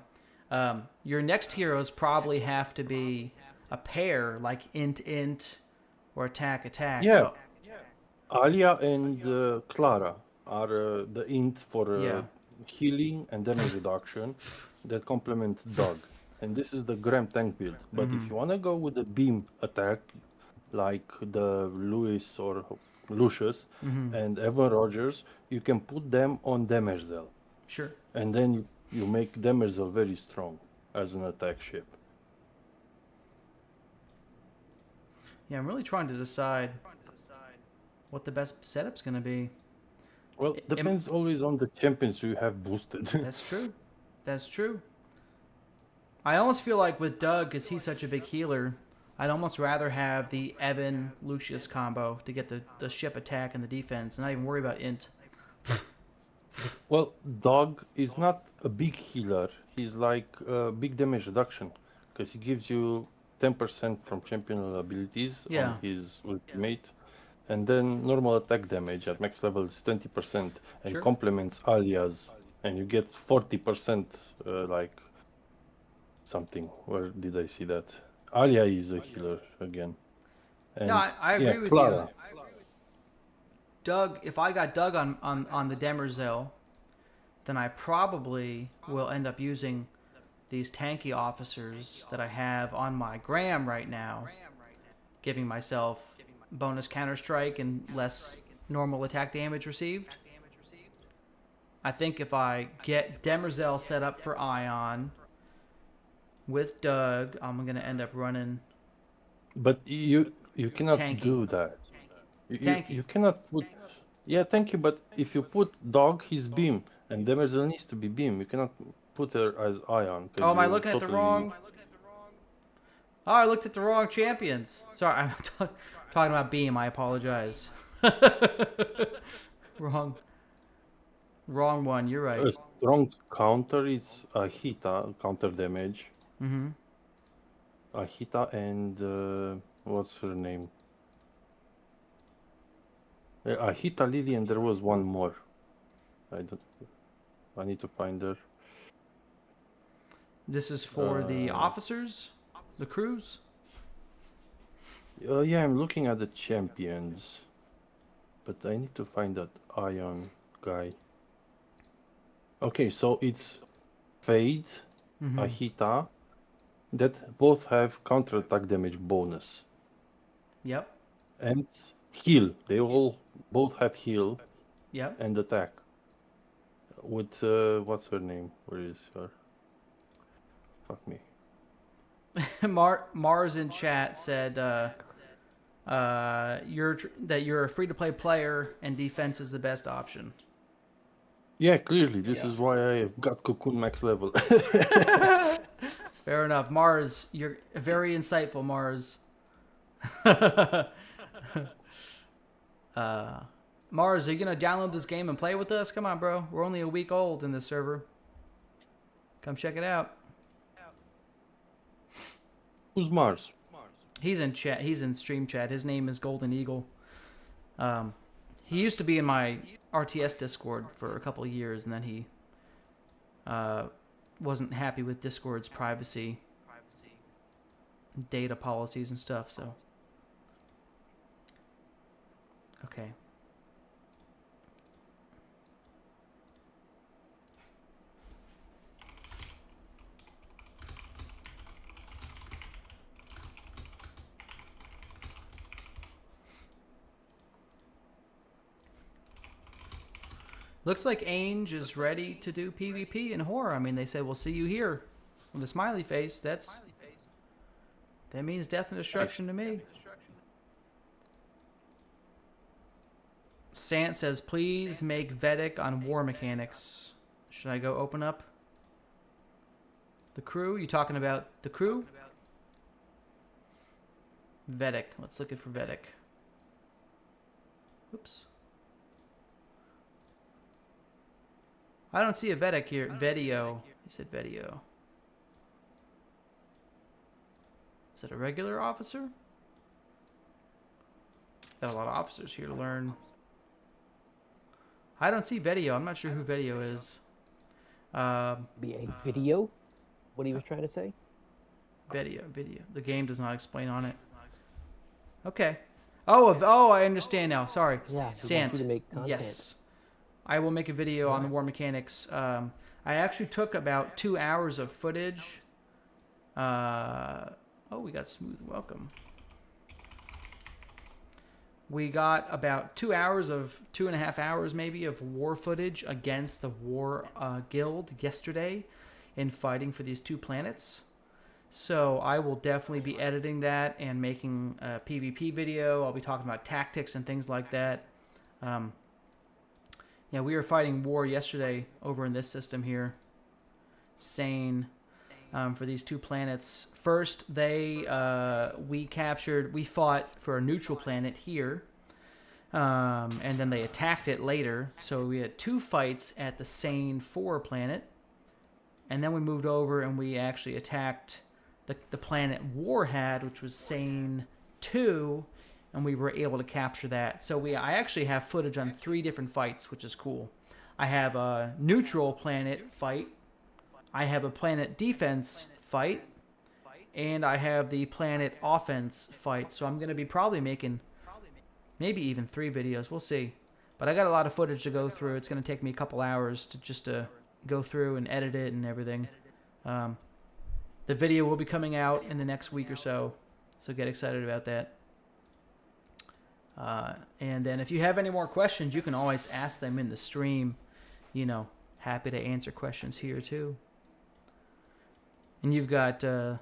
Your next heroes probably have to be a pair, like int or attack. Yeah. So, Alia and Clara are the int for Yeah. healing and damage reduction that complement Dog. And this is the Gram tank build. But if you want to go with the beam attack, like the Lewis or Lucius and Evan Rogers, you can put them on Demersdale. sure. And then you make Demersdale very strong as an attack ship. Yeah, I'm really trying to decide what the best setup's going to be. Well, depends always on the champions you have boosted. That's true. That's true. I almost feel like with Doug, because he's such a big healer, I'd almost rather have the Evan Lucius combo to get the ship attack and the defense, and not even worry about int. Well, Dog is not a big healer. He's like a big damage reduction because he gives you 10% from champion abilities Yeah. on his ultimate, and then normal attack damage at max level is 20%, and Sure. complements Alias, and you get 40% like something. Where did I see that? Alia is a healer again. And, No, I agree with Clara. you. Doug, if I got Doug on the Demersdale, then I probably will end up using these tanky officers that I have on my Gram right now, giving myself bonus counter strike and less normal attack damage received. I think if I get Demersdale set up for Ion with Doug, I'm gonna end up running. But you cannot Tanky. do that. Tanky. You cannot put. Yeah, thank you. But if you put Dog, he's beam, and Demersdale needs to be beam. You cannot put her as Ion. Oh, am I looking at the wrong? Oh, I looked at the wrong champions. Sorry, I'm talking about Beam. I apologize. Wrong one. You're right. A strong counter is Ahita counter damage. Mm-hmm. Ahita and what's her name? Ahita, Lily, and there was one more. I need to find her. This is for the officers, the crews. Yeah, I'm looking at the champions, but I need to find that Ion guy. Okay, so it's Fade, Ahita, that both have counter attack damage bonus. Yep. And heal. They all both have heal Yep. and attack. With what's her name? Where is her? Fuck me. Mars in chat said you're a free to play player and defense is the best option. Yeah, clearly this is why I got Cocoon max level. It's fair enough. Mars, you're very insightful, Mars. Mars, are you gonna download this game and play with us? Come on, bro. We're only a week old in this server. Come check it out. Who's Mars? He's in chat. He's in stream chat. His name is Golden Eagle. He used to be in my RTS Discord for a couple of years, and then he wasn't happy with Discord's privacy, data policies, and stuff. So, okay. Looks like Ainge is ready to do PvP in horror. I mean, they said, we'll see you here with a smiley face. That means death and destruction to me. Sant says, please make Vedic on war mechanics. Should I go open up the crew? You talking about the crew? Vedic. Let's look at for Vedic. Oops. I don't see a Vedic here. Video. He said video. Is it a regular officer? Got a lot of officers here to learn. I don't see video. I'm not sure who video is. Be a video? What he was trying to say? Video. The game does not explain on it. Okay. Oh, I understand now. Sorry. Yeah, he Sant. wants you to make content. Yes. I will make a video on the war mechanics. I actually took about 2 hours of footage. Oh, we got smooth welcome. We got about 2.5 hours maybe of war footage against the war guild yesterday in fighting for these 2 planets. So I will definitely be editing that and making a PvP video. I'll be talking about tactics and things like that. Yeah, we were fighting war yesterday over in this system here. Sain. For these 2 planets. First, we fought for a neutral planet here, and then they attacked it later. So we had 2 fights at the Sain 4 planet, and then we moved over and we actually attacked the planet War had, which was Sain 2, and we were able to capture that. So I actually have footage on 3 different fights, which is cool. I have a neutral planet fight, I have a planet defense fight, and I have the planet offense fight. So I'm going to be probably making maybe even 3 videos. We'll see. But I got a lot of footage to go through. It's going to take me a couple hours to just go through and edit it and everything. The video will be coming out in the next week or so. So get excited about that. And then if you have any more questions, you can always ask them in the stream. You know, happy to answer questions here too. And you've got a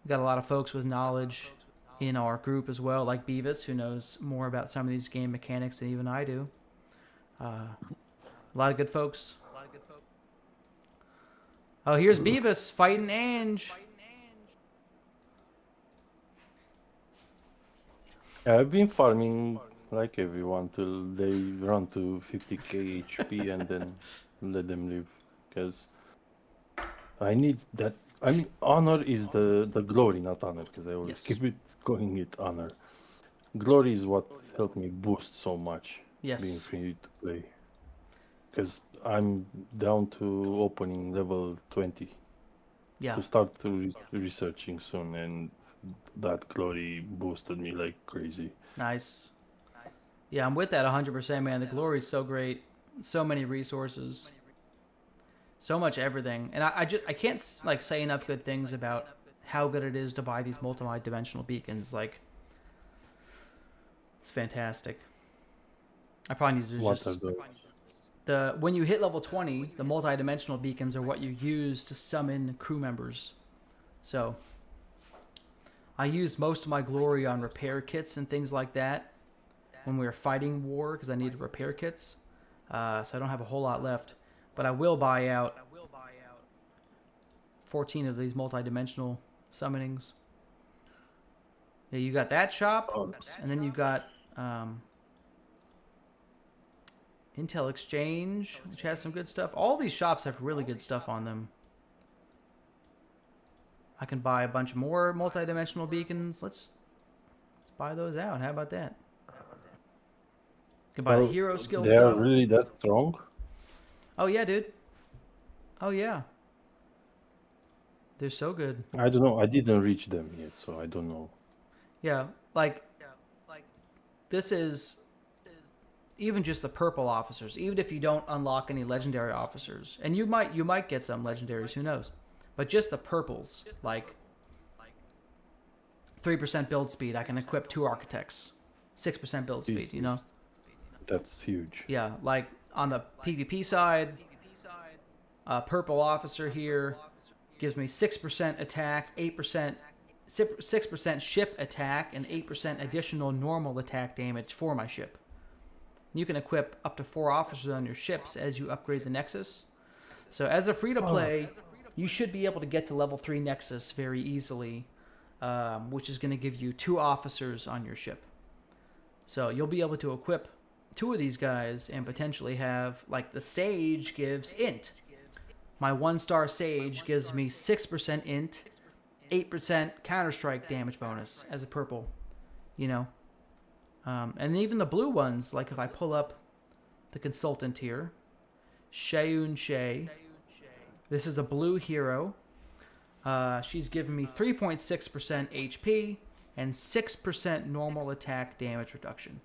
lot of folks with knowledge in our group as well, like Beavis, who knows more about some of these game mechanics than even I do. A lot of good folks. Oh, here's Beavis fighting Ange. I've been farming like everyone till they run to 50k HP and then let them live, because I need that. I mean, honor is the glory, not honor, because I always keep it calling it honor. Glory is what helped me boost so much. Yes. Being free to play, because I'm down to opening level 20. Yeah. To start to researching soon, and that glory boosted me like crazy. Nice. Yeah, I'm with that 100%, man. The glory is so great. So many resources. So much everything. And I can't like say enough good things about how good it is to buy these multi-dimensional beacons. Like, it's fantastic. I probably need to What are those? When you hit level 20, the multi-dimensional beacons are what you use to summon crew members. So I use most of my glory on repair kits and things like that when we were fighting war, because I needed repair kits. So I don't have a whole lot left. But I will buy out 14 of these multi-dimensional summonings. Yeah, you got that shop, and then you got Intel Exchange, which has some good stuff. All these shops have really good stuff on them. I can buy a bunch more multi-dimensional beacons. Let's buy those out. How about that? You can buy the hero skill They are stuff. really that strong? Oh yeah, dude. Oh yeah. They're so good. I don't know. I didn't reach them yet, so I don't know. Yeah, like this is even just the purple officers. Even if you don't unlock any legendary officers, and you might get some legendaries, who knows? But just the purples, like 3% build speed. I can equip 2 architects, 6% build speed. You know. That's huge. Yeah, like on the PvP side, purple officer here gives me 6% attack, 6% ship attack, and 8% additional normal attack damage for my ship. You can equip up to 4 officers on your ships as you upgrade the Nexus. So as a free-to-play, you should be able to get to level 3 Nexus very easily, which is going to give you 2 officers on your ship. So you'll be able to equip 2 of these guys and potentially have, like, the Sage gives int. My 1-star Sage gives me 6% int, 8% Counter-Strike damage bonus as a purple, you know. And even the blue ones, like if I pull up the Consultant here, Shayun Shay, this is a blue hero. She's given me 3.6% HP and 6% normal attack damage reduction.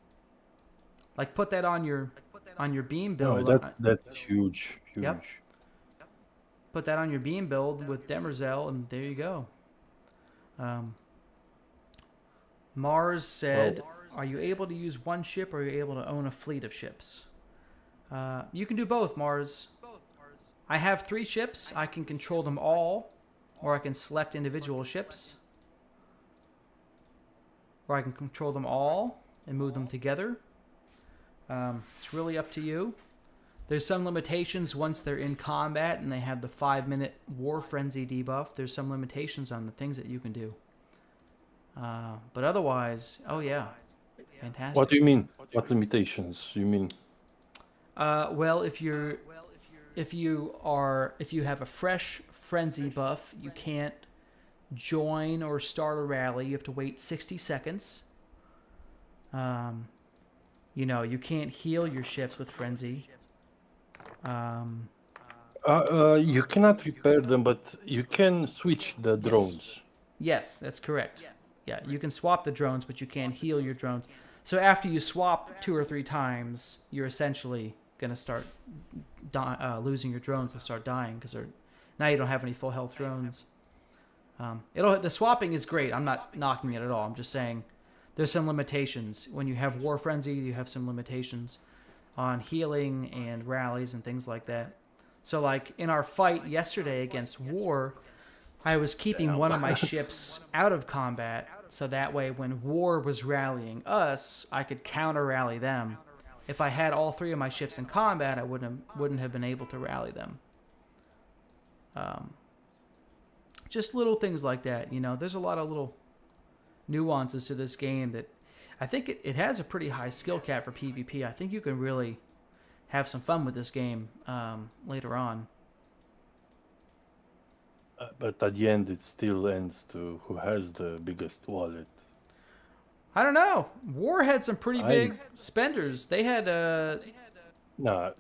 Like, put that on your beam build. No, that's huge. Yep. Put that on your beam build with Demerzel, and there you go. Mars said, are you able to use one ship, or are you able to own a fleet of ships? You can do both, Mars. I have 3 ships. I can control them all, or I can select individual ships. Or I can control them all and move them together. It's really up to you. There's some limitations once they're in combat and they have the 5-minute War Frenzy debuff. There's some limitations on the things that you can do. But otherwise, oh yeah, fantastic. What do you mean? What limitations you mean? Well, if you have a fresh frenzy buff, you can't join or start a rally. You have to wait 60 seconds. You know, you can't heal your ships with frenzy. You cannot repair them, but you can switch the drones. Yes, that's correct. Yeah, you can swap the drones, but you can't heal your drones. So after you swap 2 or 3 times, you're essentially gonna start losing your drones and start dying because now you don't have any full health drones. The swapping is great. I'm not knocking it at all. I'm just saying there's some limitations. When you have War Frenzy, you have some limitations on healing and rallies and things like that. So, like, in our fight yesterday against War, I was keeping one of my ships out of combat, so that way when War was rallying us, I could counter-rally them. If I had all 3 of my ships in combat, I wouldn't have been able to rally them. Just little things like that, you know. There's a lot of little nuances to this game that I think it has a pretty high skill cap for PvP. I think you can really have some fun with this game later on. But at the end, it still ends to who has the biggest wallet. I don't know. War had some pretty big spenders. They had Nah,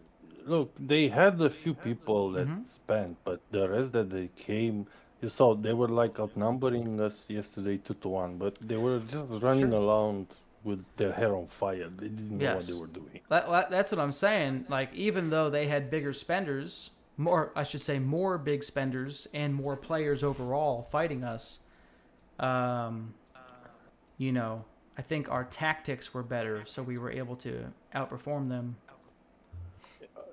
look, they had a few people that spent, but the rest that they came, you saw they were like outnumbering us yesterday 2-1, but they were just running around with their hair on fire. They didn't know what they were doing. That's what I'm saying. Like, even though they had bigger spenders, more big spenders and more players overall fighting us, you know, I think our tactics were better, so we were able to outperform them.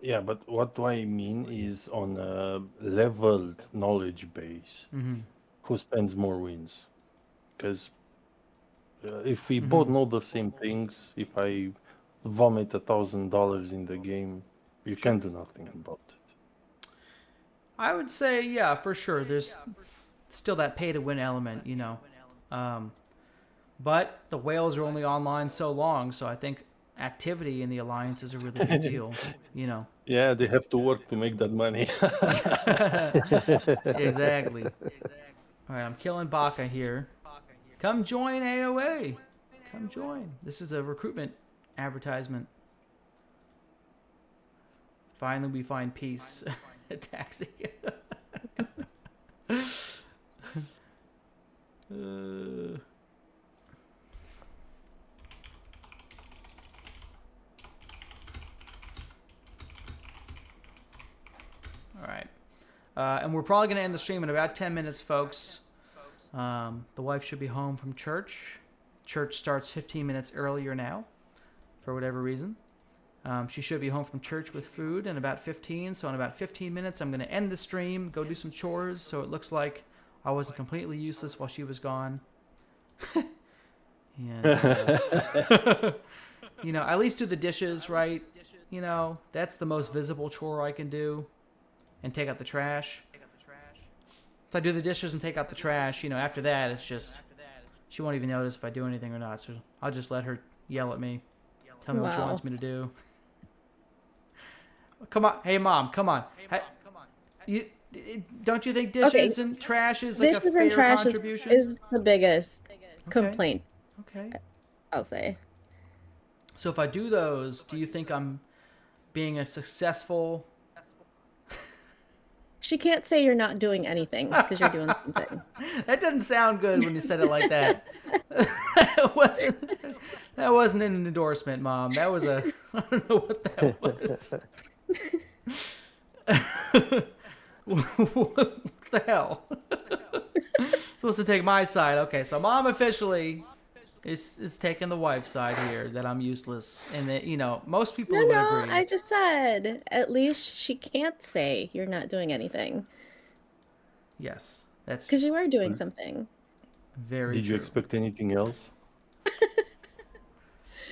Yeah, but what I mean is on a leveled knowledge base, who spends more wins? Because if we both know the same things, if I vomit $1,000 in the game, you can't do nothing about it. I would say, yeah, for sure. There's still that pay-to-win element, you know. But the whales are only online so long, so I think activity in the Alliance is a really big deal, you know. Yeah, they have to work to make that money. Exactly. All right, I'm killing Baka here. Come join AoA. Come join. This is a recruitment advertisement. Finally, we find peace. A taxi. All right. And we're probably going to end the stream in about 10 minutes, folks. The wife should be home from church. Church starts 15 minutes earlier now, for whatever reason. She should be home from church with food in about 15. So in about 15 minutes, I'm going to end the stream, go do some chores, so it looks like I wasn't completely useless while she was gone. And, you know, at least do the dishes, right? You know, that's the most visible chore I can do. And take out the trash. So I do the dishes and take out the trash. You know, after that, it's just, she won't even notice if I do anything or not. So I'll just let her yell at me. Tell me what she Wow. wants me to do. Come on. Hey, Mom, come on. You, don't you think dishes and trash is like Dishes a and fair trash contribution? is the biggest Okay. complaint, Okay. I'll say. So if I do those, do you think I'm being a successful... She can't say you're not doing anything because you're doing something. That doesn't sound good when you said it like that. That wasn't an endorsement, Mom. That was a... I don't know what that was. What the hell? Supposed to take my side. Okay, so Mom officially is taking the wife's side here, that I'm useless. And that, most people would No, agree. I just said at least she can't say you're not doing anything Yes, that's because you are doing something. very Did true. you expect anything else?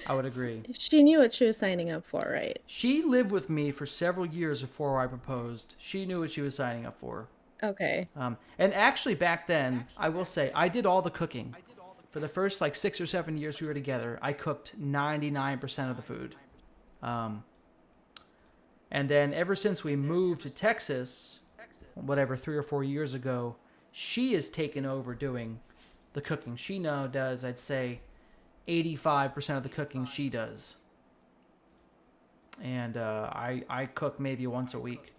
I would agree. She knew what she was signing up for, right? She lived with me for several years before I proposed. She knew what she was signing up for. Okay. And actually back then, I will say, I did all the cooking. For the first 6 or 7 years we were together, I cooked 99% of the food. And then ever since we moved to Texas, 3 or 4 years ago, she has taken over doing the cooking. She now does, I'd say, 85% of the cooking she does. And I cook maybe once a week.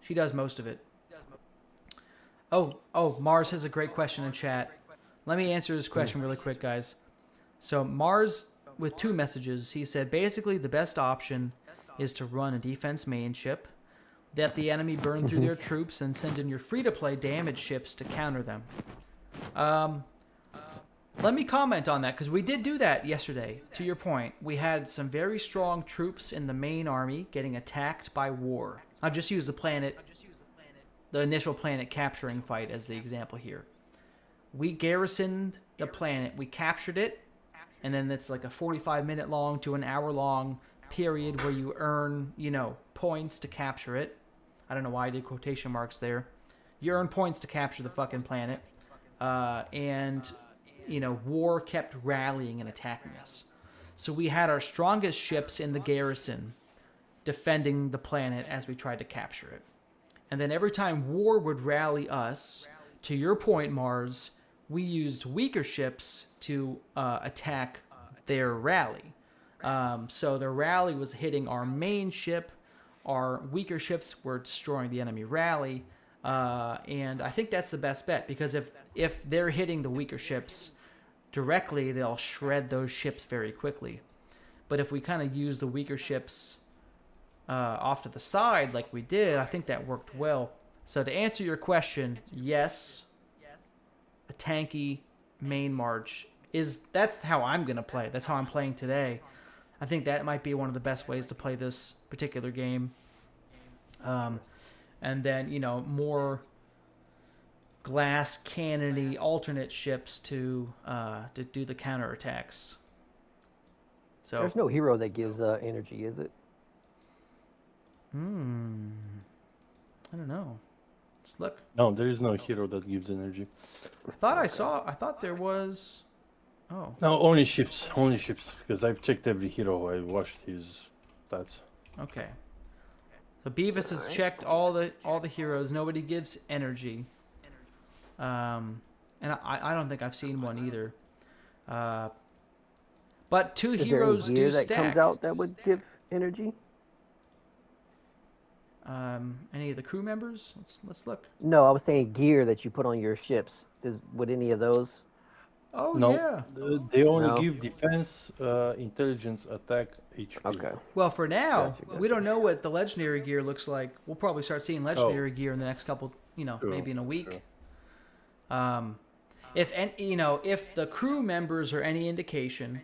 She does most of it. Oh, Mars has a great question in chat. Let me answer this question really quick, guys. So Mars, with 2 messages, he said, basically the best option is to run a defense main ship, let the enemy burn through their troops, and send in your free-to-play damage ships to counter them. Let me comment on that, because we did do that yesterday. To your point, we had some very strong troops in the main army getting attacked by war. I'll just use the initial planet capturing fight as the example here. We garrisoned the planet, we captured it, and then it's like a 45-minute long to an hour-long period where you earn, points to capture it. I don't know why I did quotation marks there. You earn points to capture the fucking planet. War kept rallying and attacking us. So we had our strongest ships in the garrison defending the planet as we tried to capture it. And then every time war would rally us, to your point, Mars, we used weaker ships to attack their rally. So their rally was hitting our main ship. Our weaker ships were destroying the enemy rally. And I think that's the best bet, because if they're hitting the weaker ships directly, they'll shred those ships very quickly. But if we kind of use the weaker ships off to the side like we did, I think that worked well. So to answer your question, yes, a tanky main march that's how I'm going to play. That's how I'm playing today. I think that might be one of the best ways to play this particular game. And then, more glass cannony alternate ships to do the counterattacks. So There's no hero that gives energy, is it? I don't know. Let's look. No, there is no hero that gives energy. I thought there was. Oh. No, only ships, because I've checked every hero. I watched his stats. Okay. So Beavis has checked all the heroes. Nobody gives energy. And I don't think I've seen one either. But 2 Is heroes there any gear do that stack. comes out that would give energy? Any of the crew members? Let's look. No, I was saying gear that you put on your ships. Would any of those? Oh No, yeah. they only No. give defense, intelligence, attack, HP. Okay. Well, for now, Gotcha. we don't know what the legendary gear looks like. We'll probably start seeing legendary gear in the next couple, True, maybe in a week. true. If the crew members are any indication,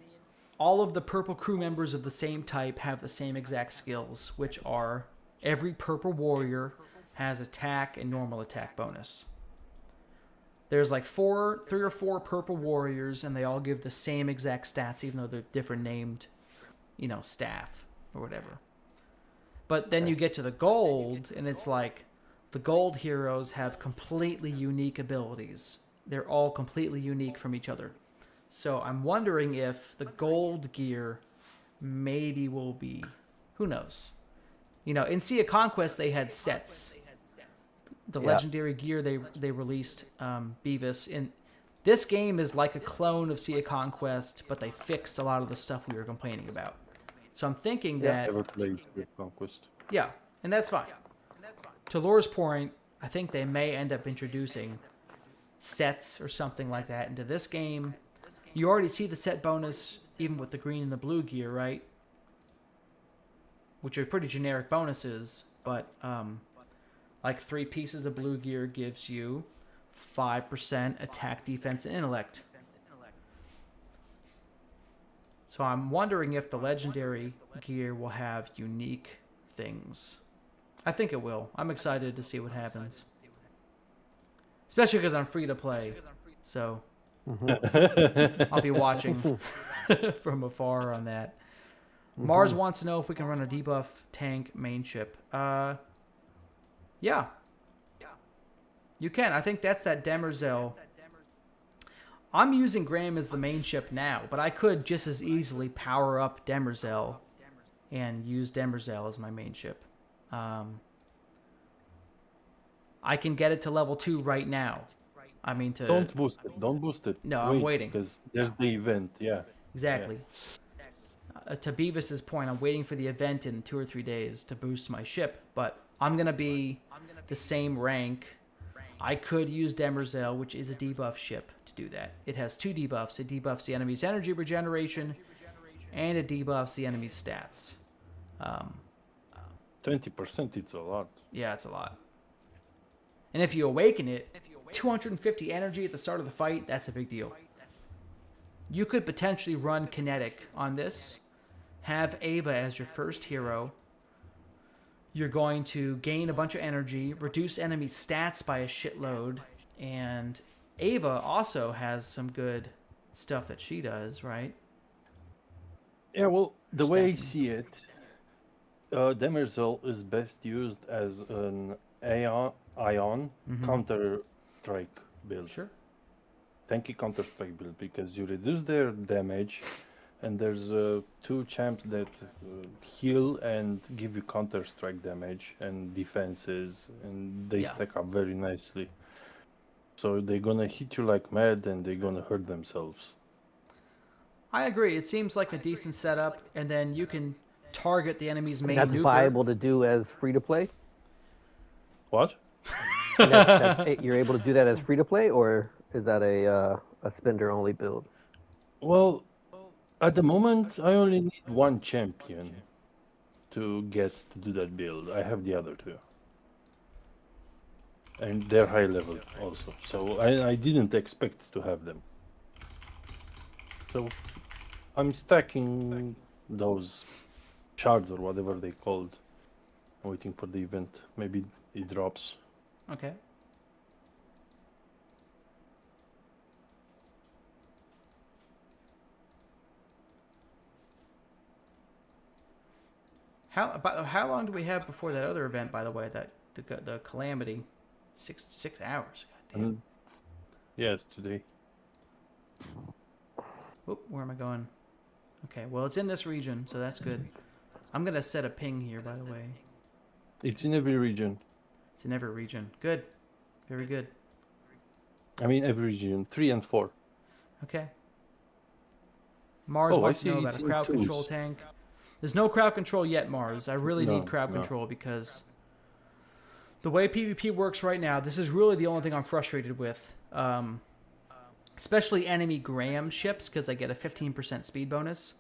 all of the purple crew members of the same type have the same exact skills, which are every purple warrior has attack and normal attack bonus. There's 3 or 4 purple warriors, and they all give the same exact stats, even though they're different named, staff or whatever. But then you get to the gold, and it's the gold heroes have completely unique abilities. They're all completely unique from each other. So I'm wondering if the gold gear maybe will be, who knows? You know, in Sea of Conquest they had sets. The Yeah. legendary gear they released, Beavis. In this game is like a clone of Sea of Conquest, but they fixed a lot of the stuff we were complaining about. So I'm thinking that Never played with Conquest. yeah, and that's fine. To Laura's point, I think they may end up introducing sets or something like that into this game. You already see the set bonus even with the green and the blue gear, right? Which are pretty generic bonuses, but like 3 pieces of blue gear gives you 5% attack, defense, and intellect. So I'm wondering if the legendary gear will have unique things. I think it will. I'm excited to see what happens. Especially because I'm free to play. So I'll be watching from afar on that. Mars wants to know if we can run a debuff tank main ship. Yeah. You can. I think that's that Demerzel. I'm using Graham as the main ship now, but I could just as easily power up Demerzel and use Demerzel as my main ship. I can get it to level 2 right now. I mean to... Don't boost it. Don't boost it. No, I'm waiting. Because there's the event, yeah. Exactly. To Beavis's point, I'm waiting for the event in 2 or 3 days to boost my ship, but I'm going to be the same rank. I could use Demerzel, which is a debuff ship, to do that. It has 2 debuffs. It debuffs the enemy's energy regeneration, and it debuffs the enemy's stats. 20%, it's a lot. Yeah, it's a lot. And if you awaken it, 250 energy at the start of the fight, that's a big deal. You could potentially run Kinetic on this, have Ava as your first hero. You're going to gain a bunch of energy, reduce enemy stats by a shitload, and Ava also has some good stuff that she does, right? Yeah, well, the way I Stacking. see it, Demerzel is best used as an ion counter-strike build. Sure. Tanky counter-strike build, because you reduce their damage, and there's 2 champs that heal and give you counter-strike damage and defenses, and they stack up very nicely. So they're gonna hit you like mad, and they're gonna hurt themselves. I agree. It seems like a decent setup, and then you can target the enemy's main That's nuker. viable to do as free to play. What? You're able to do that as free to play, or is that a spender only build? Well, at the moment, I only need 1 champion to get to do that build. I have the other 2. And they're high level also. So I didn't expect to have them. So I'm stacking those shards or whatever they called. Waiting for the event. Maybe it drops. Okay. How long do we have before that other event, by the way, that the Calamity? 6 hours. God damn. Yeah, it's today. Whoop, where am I going? Okay, well, it's in this region, so that's good. I'm going to set a ping here, by the way. It's in every region. It's in every region. Good. Very good. I mean, every region. 3 and 4. Okay. Mars I wants see to know it's about a in crowd twos. control tank. There's no crowd control yet, Mars. I really need crowd no. control because the way PvP works right now, this is really the only thing I'm frustrated with. Especially enemy Graham ships, because I get a 15% speed bonus.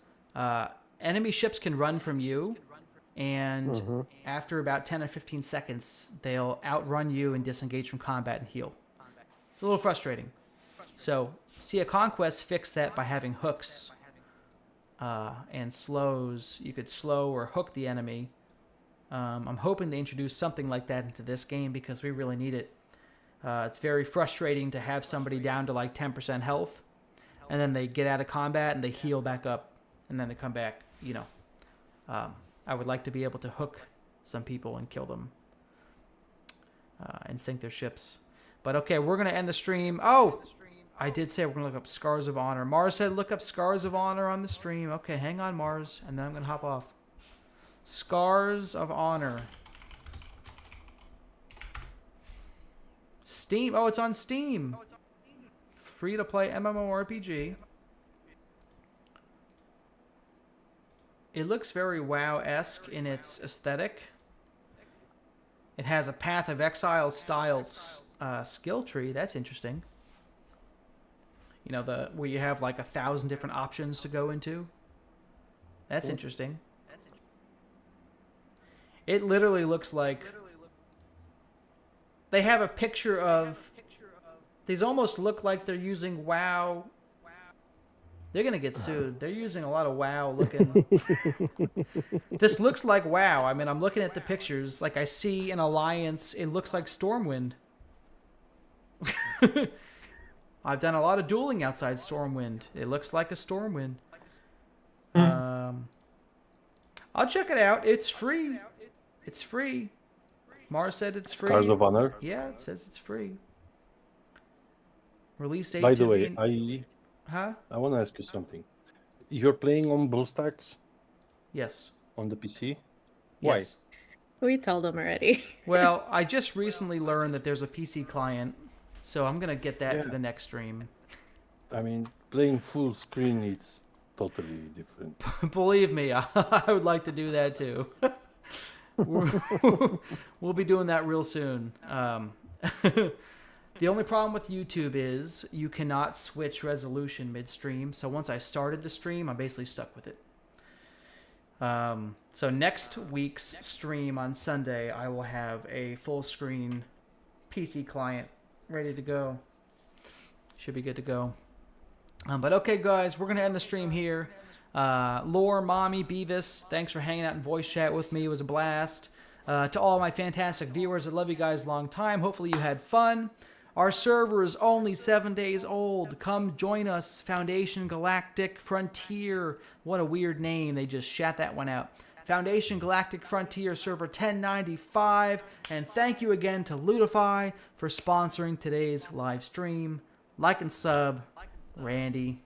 Enemy ships can run from you, and after about 10 or 15 seconds, they'll outrun you and disengage from combat and heal. It's a little frustrating. So, Sea of Conquest fixed that by having hooks and slows. You could slow or hook the enemy. I'm hoping they introduce something like that into this game because we really need it. It's very frustrating to have somebody down to like 10% health, and then they get out of combat and they heal back up, and then they come back. You know, I would like to be able to hook some people and kill them and sink their ships. But okay, we're gonna end the stream. Oh, I did say we're going to look up Scars of Honor. Mars said look up Scars of Honor on the stream. Okay, hang on, Mars, and then I'm going to hop off. Scars of Honor. Steam. Oh, it's on Steam. Free to play MMORPG. It looks very WoW-esque in its aesthetic. It has a Path of Exile style skill tree. That's interesting. You know, where you have like 1,000 different options to go into. That's interesting. It literally looks like they have a picture of. These almost look like they're using WoW. They're gonna get sued. They're using a lot of WoW looking. This looks like WoW. I mean, I'm looking at the pictures. Like I see an alliance. It looks like Stormwind. I've done a lot of dueling outside Stormwind. It looks like a Stormwind. I'll check it out. It's free. It's free. Mars said it's free. Scars of Honor. Yeah, it says it's free. Release date. By the way, I want to ask you something. You're playing on BlueStacks Yes. on the PC? Why? Yes. We told him already. Well, I just recently learned that there's a PC client, so I'm gonna get that for Yeah. the next stream. I mean, playing full screen is totally different. Believe me, I would like to do that too. We'll be doing that real soon. The only problem with YouTube is you cannot switch resolution midstream. So once I started the stream, I'm basically stuck with it. So next week's stream on Sunday, I will have a full screen PC client ready to go. Should be good to go. But okay, guys, we're going to end the stream here. Lore, Mommy, Beavis, thanks for hanging out in voice chat with me. It was a blast. To all my fantastic viewers, I love you guys a long time. Hopefully you had fun. Our server is only 7 days old. Come join us. Foundation Galactic Frontier. What a weird name. They just shat that one out. Foundation Galactic Frontier server 1095. And thank you again to Ludify for sponsoring today's live stream. Like and sub. Randy.